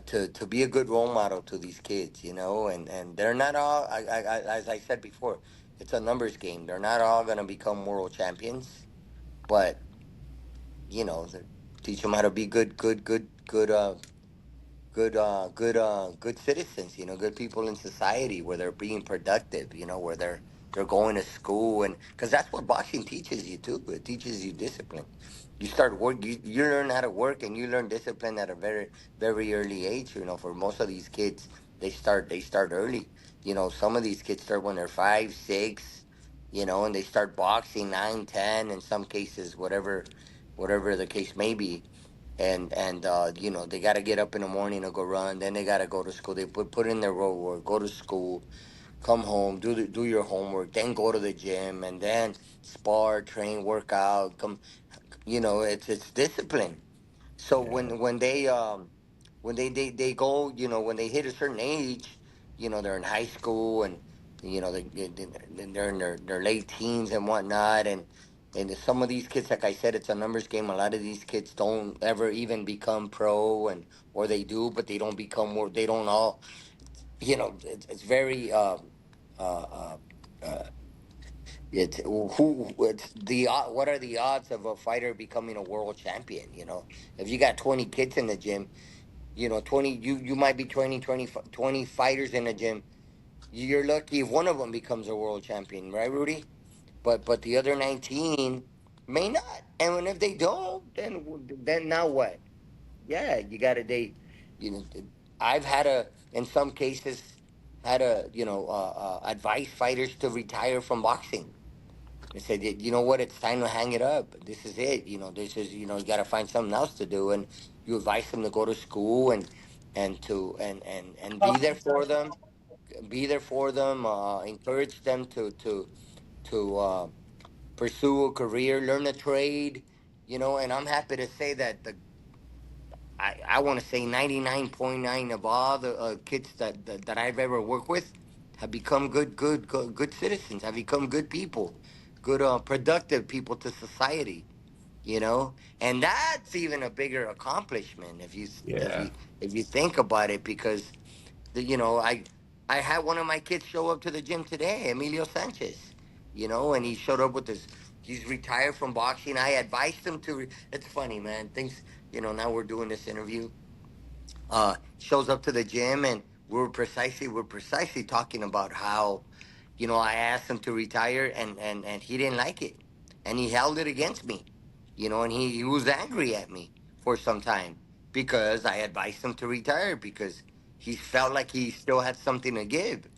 [SPEAKER 3] to be a good role model to these kids, and they're not all. As I said before, it's a numbers game. They're not all gonna become world champions, but they teach them how to be good citizens, good people in society, where they're being productive, where they're going to school. And because that's what boxing teaches you too. It teaches you discipline. You learn how to work, and you learn discipline at a very, very early age. For most of these kids, they start early. Some of these kids start when they're 5, 6, and they start boxing 9, 10, in some cases, whatever the case may be. And they got to get up in the morning to go run. Then they got to go to school. They put in their road work, go to school, come home, do your homework, then go to the gym, and then spar, train, work out. It's discipline. So
[SPEAKER 1] Yeah.
[SPEAKER 3] when they go, when they hit a certain age, they're in high school, and they're in their late teens and whatnot. And some of these kids, like I said, it's a numbers game. A lot of these kids don't ever even become pro, and or they do, but they don't become more. They don't all. It's very uh, uh, it's what are the odds of a fighter becoming a world champion? If you got 20 kids in the gym, 20, you might be training 20 fighters in the gym. You're lucky if one of them becomes a world champion, right, Rudy? But the other 19 may not. And if they don't, then now what? Yeah, you got to you know I've had in some cases had advise fighters to retire from boxing. They said, you know what, it's time to hang it up. This is it. This is, you got to find something else to do. And you advise them to go to school, and be there for them, encourage them to pursue a career, learn a trade. And I'm happy to say that I want to say 99.9 of all the kids that I've ever worked with have become good citizens, have become good people, good productive people to society. And that's even a bigger accomplishment if you if
[SPEAKER 1] Yeah.
[SPEAKER 3] you if you think about it, because I had one of my kids show up to the gym today, Emilio Sanchez, and he showed up with his. He's retired from boxing. I advised him to. It's funny, man. Things, now we're doing this interview. Shows up to the gym, and we're precisely talking about how, I asked him to retire, and he didn't like it, and he held it against me, and he was angry at me for some time because I advised him to retire because he felt like he still had something to give.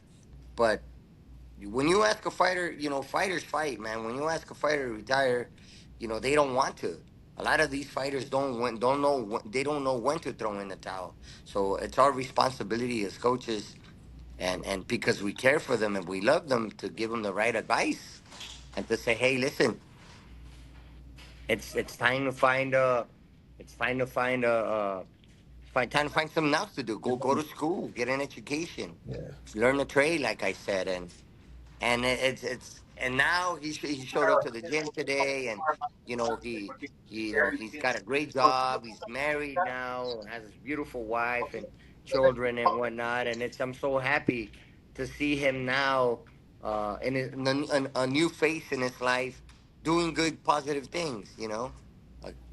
[SPEAKER 3] But when you ask a fighter, fighters fight, man. When you ask a fighter to retire, they don't want to. A lot of these fighters don't know they don't know when to throw in the towel. So it's our responsibility as coaches, and because we care for them and we love them, to give them the right advice and to say, hey, listen, it's time to find it's time to find time to find something else to do. Go to school, get an education,
[SPEAKER 1] Yeah.
[SPEAKER 3] learn a trade, like I said. And it's and now he showed up to the gym today, and he's got a great job. He's married now, has his beautiful wife and children and whatnot. And I'm so happy to see him now, in a new face in his life, doing good, positive things.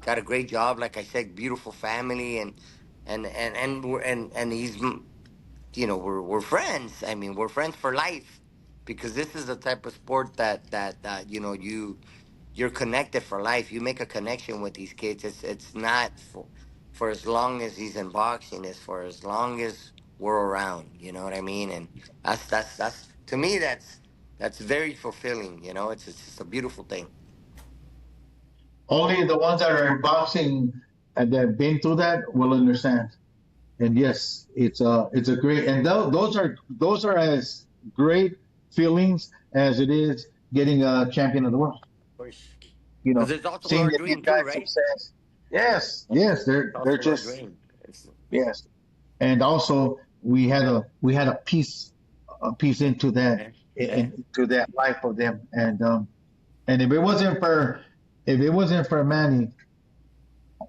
[SPEAKER 3] Got a great job, like I said, beautiful family, and he's, we're friends. I mean, we're friends for life. because this is the type of sport that you're connected for life. You make a connection with these kids. It's not for as long as he's in boxing. It's for as long as we're around. You know what I mean? And that's to me that's very fulfilling. It's just a beautiful thing.
[SPEAKER 2] Only the ones that are in boxing and that have been through that will understand. And yes, it's a great, and those are as great feelings as it is getting a champion of the world.
[SPEAKER 3] Of course,
[SPEAKER 2] You
[SPEAKER 3] because
[SPEAKER 2] know,
[SPEAKER 3] it's also
[SPEAKER 2] seeing
[SPEAKER 3] our
[SPEAKER 2] that these
[SPEAKER 3] dream too,
[SPEAKER 2] guys
[SPEAKER 3] right?
[SPEAKER 2] success. Yes, yes,
[SPEAKER 3] It's
[SPEAKER 2] they're
[SPEAKER 3] also our
[SPEAKER 2] just
[SPEAKER 3] dream. It's,
[SPEAKER 2] yes. And also we had a piece into that
[SPEAKER 3] yeah, yeah.
[SPEAKER 2] into that life of them. And if it wasn't for Manny,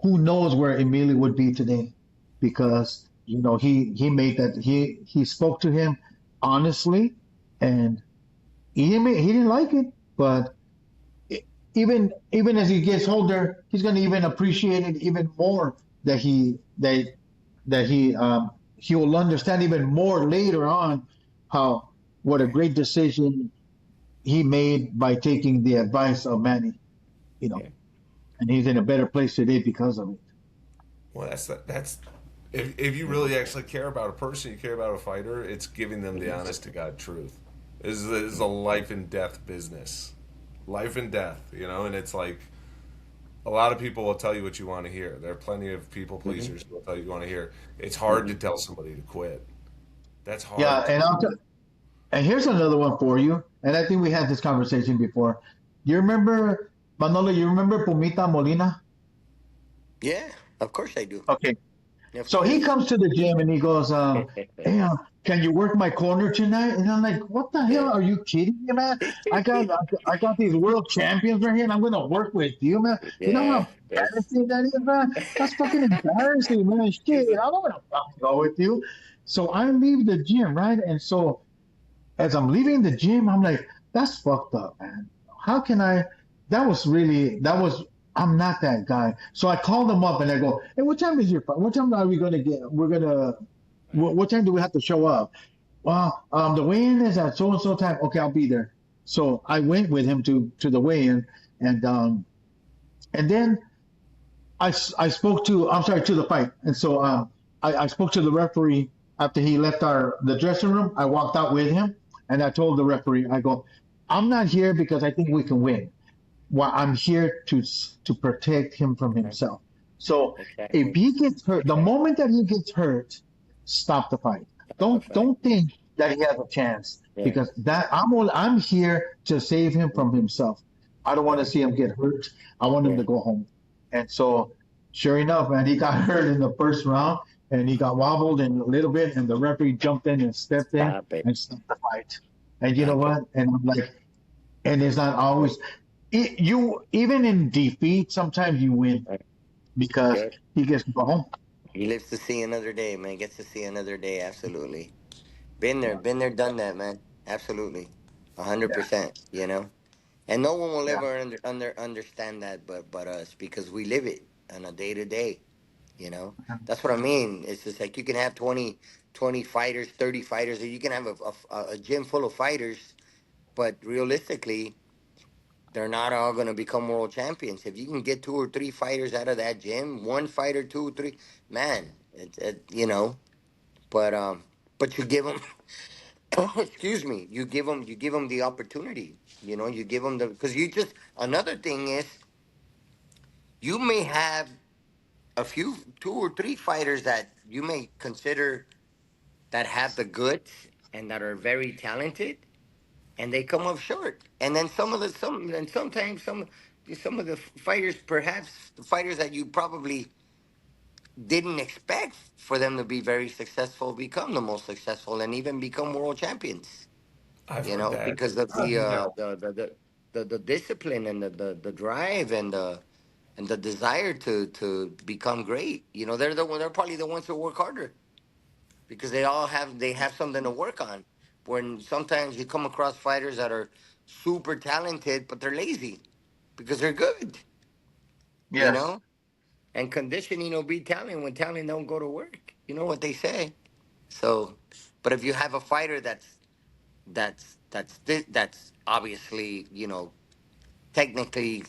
[SPEAKER 2] who knows where Emilio would be today? Because he made that he spoke to him honestly, and he didn't like it, but even as he gets older, he's going to even appreciate it even more. That he will understand even more later on how what a
[SPEAKER 3] Yeah,
[SPEAKER 2] great decision he made by taking the advice of Manny. You know,
[SPEAKER 3] yeah.
[SPEAKER 2] and he's in a better place today because of it.
[SPEAKER 1] Well, that's if you really actually care about a person, you care about a fighter, it's giving them the honest to God truth. This is a life and death business, life and death, and it's like a lot of people will tell you what you want to hear. There are plenty of people
[SPEAKER 3] Hmm.
[SPEAKER 1] pleasers who will tell you what you want to hear. It's hard to tell somebody to quit. That's
[SPEAKER 2] Yeah,
[SPEAKER 1] hard.
[SPEAKER 2] and here's another one for you. And I think we had this conversation before. You remember Manolo? You remember Pumita Molina?
[SPEAKER 3] Yeah, of course I do.
[SPEAKER 2] Okay,
[SPEAKER 3] Of
[SPEAKER 2] so he
[SPEAKER 3] course.
[SPEAKER 2] comes to the gym and he goes, "Hey, can you work my corner tonight?" And I'm like, "What the hell?
[SPEAKER 3] Yeah.
[SPEAKER 2] Are you kidding me, man? I got these world champions right here, and I'm gonna work with you, man. You know
[SPEAKER 3] Yeah,
[SPEAKER 2] how
[SPEAKER 3] that's
[SPEAKER 2] embarrassing that is, man? That's fucking embarrassing, man. Shit,
[SPEAKER 3] he's a,
[SPEAKER 2] I don't wanna fucking go with you." So I leave the gym, right? And so as I'm leaving the gym, I'm like, "That's fucked up, man. How can I?" I'm not that guy. So I called him up and I go, "Hey, what time is your fight? What time are we gonna get? What time do we have to show up?" "Well, the weigh-in is at so and so time." "Okay, I'll be there." So I went with him to the weigh-in, and then I spoke to I'm sorry to the fight, and so I spoke to the referee after he left the dressing room. I walked out with him, and I told the referee, I go, "I'm not here because I think we can win. Well, I'm here to protect him from himself. So if
[SPEAKER 3] exactly.
[SPEAKER 2] he gets hurt, the
[SPEAKER 3] Exactly.
[SPEAKER 2] moment that he gets hurt, stop the fight.
[SPEAKER 3] Stop the fight.
[SPEAKER 2] Don't think that he has a chance
[SPEAKER 3] Yeah.
[SPEAKER 2] because I'm here to save him from
[SPEAKER 3] Mhm.
[SPEAKER 2] himself. I don't want to
[SPEAKER 3] Yeah.
[SPEAKER 2] see him get hurt. I want him
[SPEAKER 3] Yeah.
[SPEAKER 2] to go home." And so, sure enough, man, he got hurt in the first round and he got wobbled in a little bit, and the referee jumped in and stepped in
[SPEAKER 3] Stop it.
[SPEAKER 2] and stopped the fight. And you know
[SPEAKER 3] Stop it.
[SPEAKER 2] what? And I'm like, and it's not always you even in defeat. Sometimes you win
[SPEAKER 3] Right.
[SPEAKER 2] because
[SPEAKER 3] Good.
[SPEAKER 2] he gets to go home.
[SPEAKER 3] He lives to see another day, man. Gets to see another day. Absolutely.
[SPEAKER 2] Yeah,
[SPEAKER 3] Been there, done that, man. Absolutely. A hundred
[SPEAKER 2] yeah,
[SPEAKER 3] percent. And no one will
[SPEAKER 2] yeah.
[SPEAKER 3] ever understand that, but us, because we live it on a day to day. That's what I mean. It's just like you can have 20 fighters, 30 fighters, or you can have a gym full of fighters, but realistically, they're not all going to become world champions. If you can get two or three fighters out of that gym, one fighter, two, three, man, but but you give them, excuse me, you give them the opportunity. You give them the because you just another thing is you may have a few, two or three fighters that you may consider that have the goods and that are very talented, and they come up short. And then sometimes some of the fighters, perhaps the fighters that you probably didn't expect for them to be very successful, become the most successful and even become world champions.
[SPEAKER 1] I've heard that.
[SPEAKER 3] Because of
[SPEAKER 2] Yeah.
[SPEAKER 3] the discipline and the drive and the desire to become great. They're probably the ones who work harder because they have something to work on. When sometimes you come across fighters that are super talented, but they're lazy because they're good, you
[SPEAKER 2] Yes.
[SPEAKER 3] know. And conditioning will beat talent when talent don't go to work. You know what they say. So, but if you have a fighter that's that's obviously, technically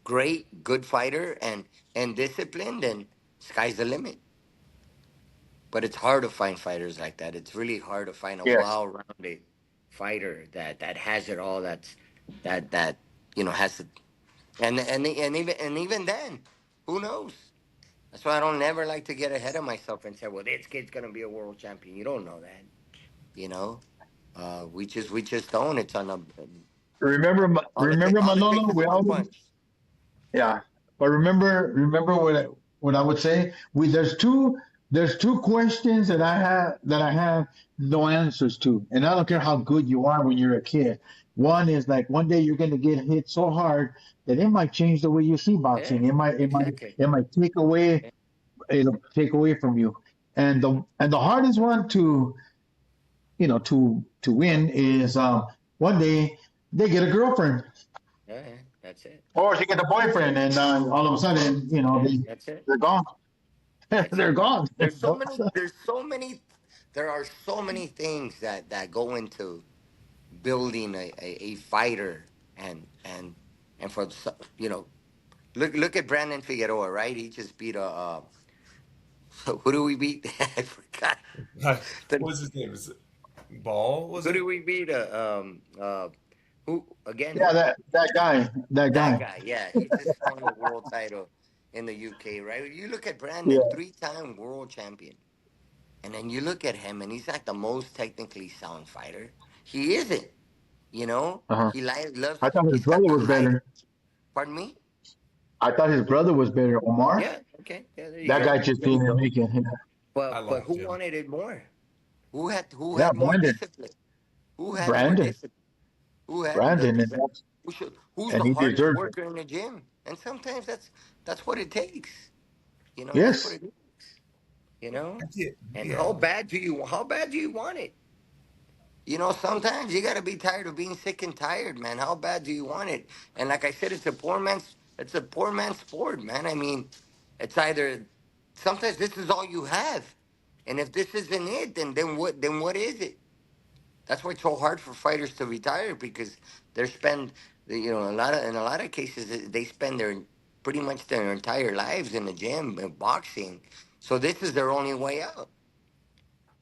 [SPEAKER 3] great, good fighter and disciplined, and sky's the limit. But it's hard to find fighters like that. It's really hard to find a
[SPEAKER 2] Yes.
[SPEAKER 3] well-rounded fighter that has it all. That has the and even then, who knows? That's why I don't never like to get ahead of myself and say, "Well, this kid's gonna be a world champion." You don't know that, you know. We just don't. It's on a
[SPEAKER 2] Remember, remember
[SPEAKER 3] all it
[SPEAKER 2] Manolo?
[SPEAKER 3] takes is
[SPEAKER 2] We
[SPEAKER 3] one
[SPEAKER 2] always,
[SPEAKER 3] punch.
[SPEAKER 2] yeah. But remember what I would say. There's two questions that I have no answers to, and I don't care how good you are when you're a kid. One is like one day you're going to get hit so hard that it might change the way you see
[SPEAKER 3] Yeah,
[SPEAKER 2] boxing. It might it might
[SPEAKER 3] exactly.
[SPEAKER 2] it might take away
[SPEAKER 3] Yeah,
[SPEAKER 2] it'll take away from you. And the hardest one to win is one day they get a girlfriend
[SPEAKER 3] yeah, yeah, that's it.
[SPEAKER 2] or she get a boyfriend, and all of a sudden
[SPEAKER 3] Yeah, that's it.
[SPEAKER 2] they're gone.
[SPEAKER 3] That's
[SPEAKER 2] They're
[SPEAKER 3] it.
[SPEAKER 2] gone.
[SPEAKER 3] There's so many. There's so many. There are so many things that go into building a fighter, and for look at Brandon Figueroa, right? He just beat a who do we beat? I forgot.
[SPEAKER 1] What
[SPEAKER 3] The,
[SPEAKER 1] was his name? Is it Ball? Was
[SPEAKER 3] who
[SPEAKER 1] it?
[SPEAKER 3] do we beat? Who again?
[SPEAKER 2] Yeah,
[SPEAKER 3] Who? That
[SPEAKER 2] that guy.
[SPEAKER 3] guy. Yeah, he just won the world title in the UK, right? You look at Brandon,
[SPEAKER 2] Yeah.
[SPEAKER 3] three-time world champion. And then you look at him, and he's not the most technically sound fighter. He isn't.
[SPEAKER 2] Uh-huh.
[SPEAKER 3] Loves.
[SPEAKER 2] I thought his
[SPEAKER 3] He's got
[SPEAKER 2] brother
[SPEAKER 3] the
[SPEAKER 2] was
[SPEAKER 3] height.
[SPEAKER 2] better.
[SPEAKER 3] Pardon me.
[SPEAKER 2] I thought his brother was better. Omar.
[SPEAKER 3] Yeah. Okay. Yeah. There you
[SPEAKER 2] That
[SPEAKER 3] go.
[SPEAKER 2] guy just
[SPEAKER 3] There you
[SPEAKER 2] didn't
[SPEAKER 3] go.
[SPEAKER 2] make it.
[SPEAKER 1] I
[SPEAKER 3] But
[SPEAKER 1] love
[SPEAKER 3] who
[SPEAKER 1] Jim.
[SPEAKER 3] wanted it more? Who
[SPEAKER 2] Yeah,
[SPEAKER 3] had more
[SPEAKER 2] Brandon.
[SPEAKER 3] discipline? Who had more
[SPEAKER 2] Brandon.
[SPEAKER 3] discipline? Who had
[SPEAKER 2] Brandon,
[SPEAKER 3] who's
[SPEAKER 2] and
[SPEAKER 3] the
[SPEAKER 2] he
[SPEAKER 3] hardest
[SPEAKER 2] deserves it.
[SPEAKER 3] worker in the gym? And sometimes that's what it takes. That's what
[SPEAKER 2] Yes.
[SPEAKER 3] it takes. You know.
[SPEAKER 1] Yeah,
[SPEAKER 3] And
[SPEAKER 1] yeah.
[SPEAKER 3] how bad do you want it? Sometimes you gotta be tired of being sick and tired, man. How bad do you want it? And like I said, it's a poor man's sport, man. I mean, it's either sometimes this is all you have. And if this isn't it, then what is it? That's why it's so hard for fighters to retire because they spend in a lot of cases they spend their pretty much their entire lives in the gym and boxing. So this is their only way out.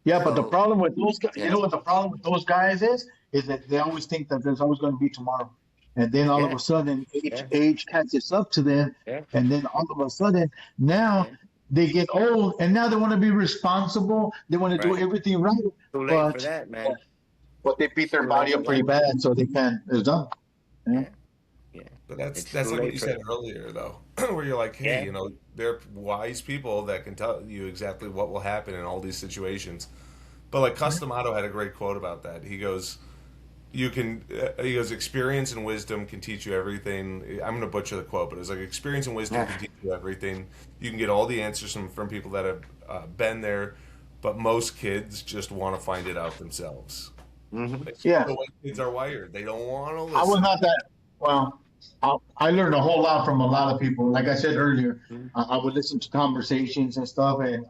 [SPEAKER 2] Yeah, but the
[SPEAKER 3] So,
[SPEAKER 2] problem with those guys,
[SPEAKER 3] you
[SPEAKER 2] you know
[SPEAKER 3] know,
[SPEAKER 2] what the problem with those guys is that they always think that there's always going to be tomorrow, and then all of
[SPEAKER 3] yeah,
[SPEAKER 2] a sudden age
[SPEAKER 3] yeah,
[SPEAKER 2] age catches up to them,
[SPEAKER 3] yeah,
[SPEAKER 2] and then all of a sudden now
[SPEAKER 3] yeah.
[SPEAKER 2] they get old, and now they want to be responsible. They want to do
[SPEAKER 3] Right.
[SPEAKER 2] everything right,
[SPEAKER 3] Too late for
[SPEAKER 2] but
[SPEAKER 3] that, man.
[SPEAKER 2] but they beat
[SPEAKER 3] It's
[SPEAKER 2] their
[SPEAKER 3] too late
[SPEAKER 2] body
[SPEAKER 3] for
[SPEAKER 2] up pretty
[SPEAKER 3] that.
[SPEAKER 2] bad, so they can't. It's done. Yeah.
[SPEAKER 3] Yeah, yeah.
[SPEAKER 1] But that's
[SPEAKER 3] It's
[SPEAKER 1] that's
[SPEAKER 3] too
[SPEAKER 1] like what
[SPEAKER 3] late
[SPEAKER 1] you
[SPEAKER 3] for
[SPEAKER 1] said
[SPEAKER 3] that.
[SPEAKER 1] earlier, though, where you're like, hey,
[SPEAKER 3] Yeah,
[SPEAKER 1] there are wise people that can tell you exactly what will happen in all these situations. But like Customato had a great quote about that. He goes, he goes, experience and wisdom can teach you everything. I'm going to butcher the quote, but it's like experience and wisdom
[SPEAKER 3] yeah,
[SPEAKER 1] can teach you everything. You can get all the answers from people that have been there, but most kids just want to find it out themselves.
[SPEAKER 3] hmm
[SPEAKER 1] It's just
[SPEAKER 2] Yeah.
[SPEAKER 1] the way kids are wired. They don't want to
[SPEAKER 2] I was
[SPEAKER 1] listen.
[SPEAKER 2] not that well. I learned a whole lot from a lot of people. Like I said earlier, I would listen to conversations and stuff, and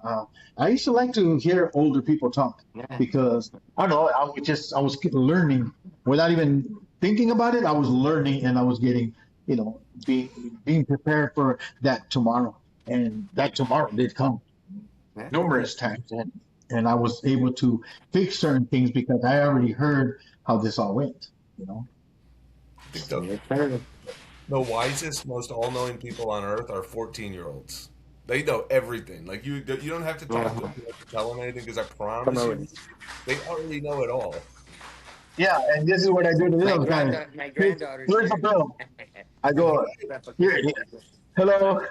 [SPEAKER 2] I used to like to hear older people talk
[SPEAKER 3] yeah,
[SPEAKER 2] because I don't know. I was learning without even thinking about it. I was learning, and I was getting, being prepared for that tomorrow, and that tomorrow did come
[SPEAKER 3] yeah.
[SPEAKER 2] numerous times, and I was able to fix certain things because I already heard how this all went. You know.
[SPEAKER 1] I think the wisest, most all-knowing people on earth are 14-year-olds. They know everything. Like you don't have to talk to them, you don't have to tell them anything because I
[SPEAKER 3] Come
[SPEAKER 1] promise you,
[SPEAKER 3] on.
[SPEAKER 1] they already know it all.
[SPEAKER 2] Yeah, and this is what I do to
[SPEAKER 3] My
[SPEAKER 2] those guys.
[SPEAKER 3] granddaughter, my
[SPEAKER 2] Here,
[SPEAKER 3] granddaugh's
[SPEAKER 2] here's the
[SPEAKER 3] here.
[SPEAKER 2] bill. I go, here, hello,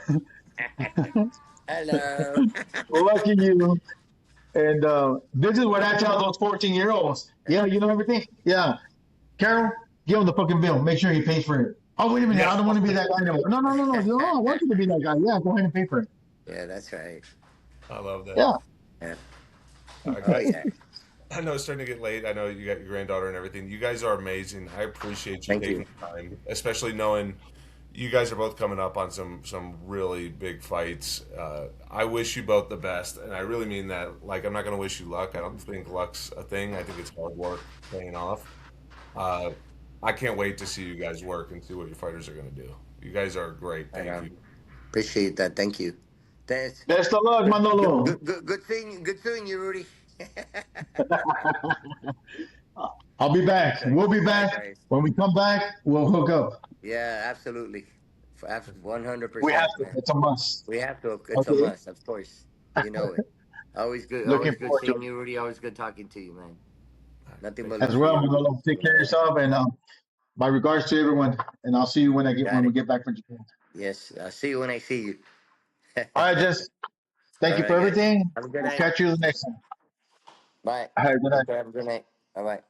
[SPEAKER 3] Hello.
[SPEAKER 2] lucky you. And this is what I tell those 14-year-olds. Yeah, you know everything? Yeah. Carol, give him the fucking bill. Make sure he pays for it. Oh, wait a minute.
[SPEAKER 1] Yeah,
[SPEAKER 2] I don't want to be that guy anymore. No, no, no, no. No, I want you to be that guy. Yeah, go ahead and pay for it.
[SPEAKER 3] Yeah, that's right.
[SPEAKER 1] I love that.
[SPEAKER 2] Yeah.
[SPEAKER 3] Yeah.
[SPEAKER 1] All right,
[SPEAKER 3] Oh
[SPEAKER 1] guys.
[SPEAKER 3] yeah.
[SPEAKER 1] I know it's starting to get late. I know you got your granddaughter and everything. You guys are amazing. I appreciate you
[SPEAKER 3] Thank
[SPEAKER 1] taking
[SPEAKER 3] you.
[SPEAKER 1] the time, especially knowing you guys are both coming up on some really big fights. I wish you both the best, and I really mean that. Like, I'm not going to wish you luck. I don't think luck's a thing. I think it's hard work paying off. Uh, I can't wait to see you guys work and see what your fighters are going to do. You guys are great.
[SPEAKER 3] And
[SPEAKER 1] Thank you.
[SPEAKER 3] appreciate that. Thank you. Thanks.
[SPEAKER 2] Best of luck,
[SPEAKER 3] Good, good,
[SPEAKER 2] Manolo.
[SPEAKER 3] good, good, good seeing you. Good seeing you, Rudy.
[SPEAKER 2] I'll be back. We'll be back.
[SPEAKER 3] Likewise.
[SPEAKER 2] When we come back, we'll hook up.
[SPEAKER 3] Yeah, absolutely.
[SPEAKER 2] We have
[SPEAKER 3] 100%,
[SPEAKER 2] to.
[SPEAKER 3] man.
[SPEAKER 2] It's a must.
[SPEAKER 3] We have to. It's a
[SPEAKER 2] Okay.
[SPEAKER 3] must, of course. You know it. Always good.
[SPEAKER 2] Looking
[SPEAKER 3] Always good
[SPEAKER 2] forward to
[SPEAKER 3] seeing
[SPEAKER 2] it
[SPEAKER 3] you, Rudy. Always good talking to you, man. Nothing but
[SPEAKER 2] as
[SPEAKER 3] love for
[SPEAKER 2] well,
[SPEAKER 3] you.
[SPEAKER 2] Manolo. Take care of
[SPEAKER 3] Yeah,
[SPEAKER 2] yourself, and my regards to everyone. And I'll see you when
[SPEAKER 3] got
[SPEAKER 2] we
[SPEAKER 3] it.
[SPEAKER 2] get back from Japan.
[SPEAKER 3] Yes. I'll see you when I see you.
[SPEAKER 2] All right, Jess. Thank
[SPEAKER 3] All
[SPEAKER 2] you for
[SPEAKER 3] right, guys.
[SPEAKER 2] everything.
[SPEAKER 3] Have a good
[SPEAKER 2] We'll
[SPEAKER 3] night.
[SPEAKER 2] catch you the next time.
[SPEAKER 3] Bye.
[SPEAKER 2] All right, good night.
[SPEAKER 3] Take care. Have a good night. Bye bye.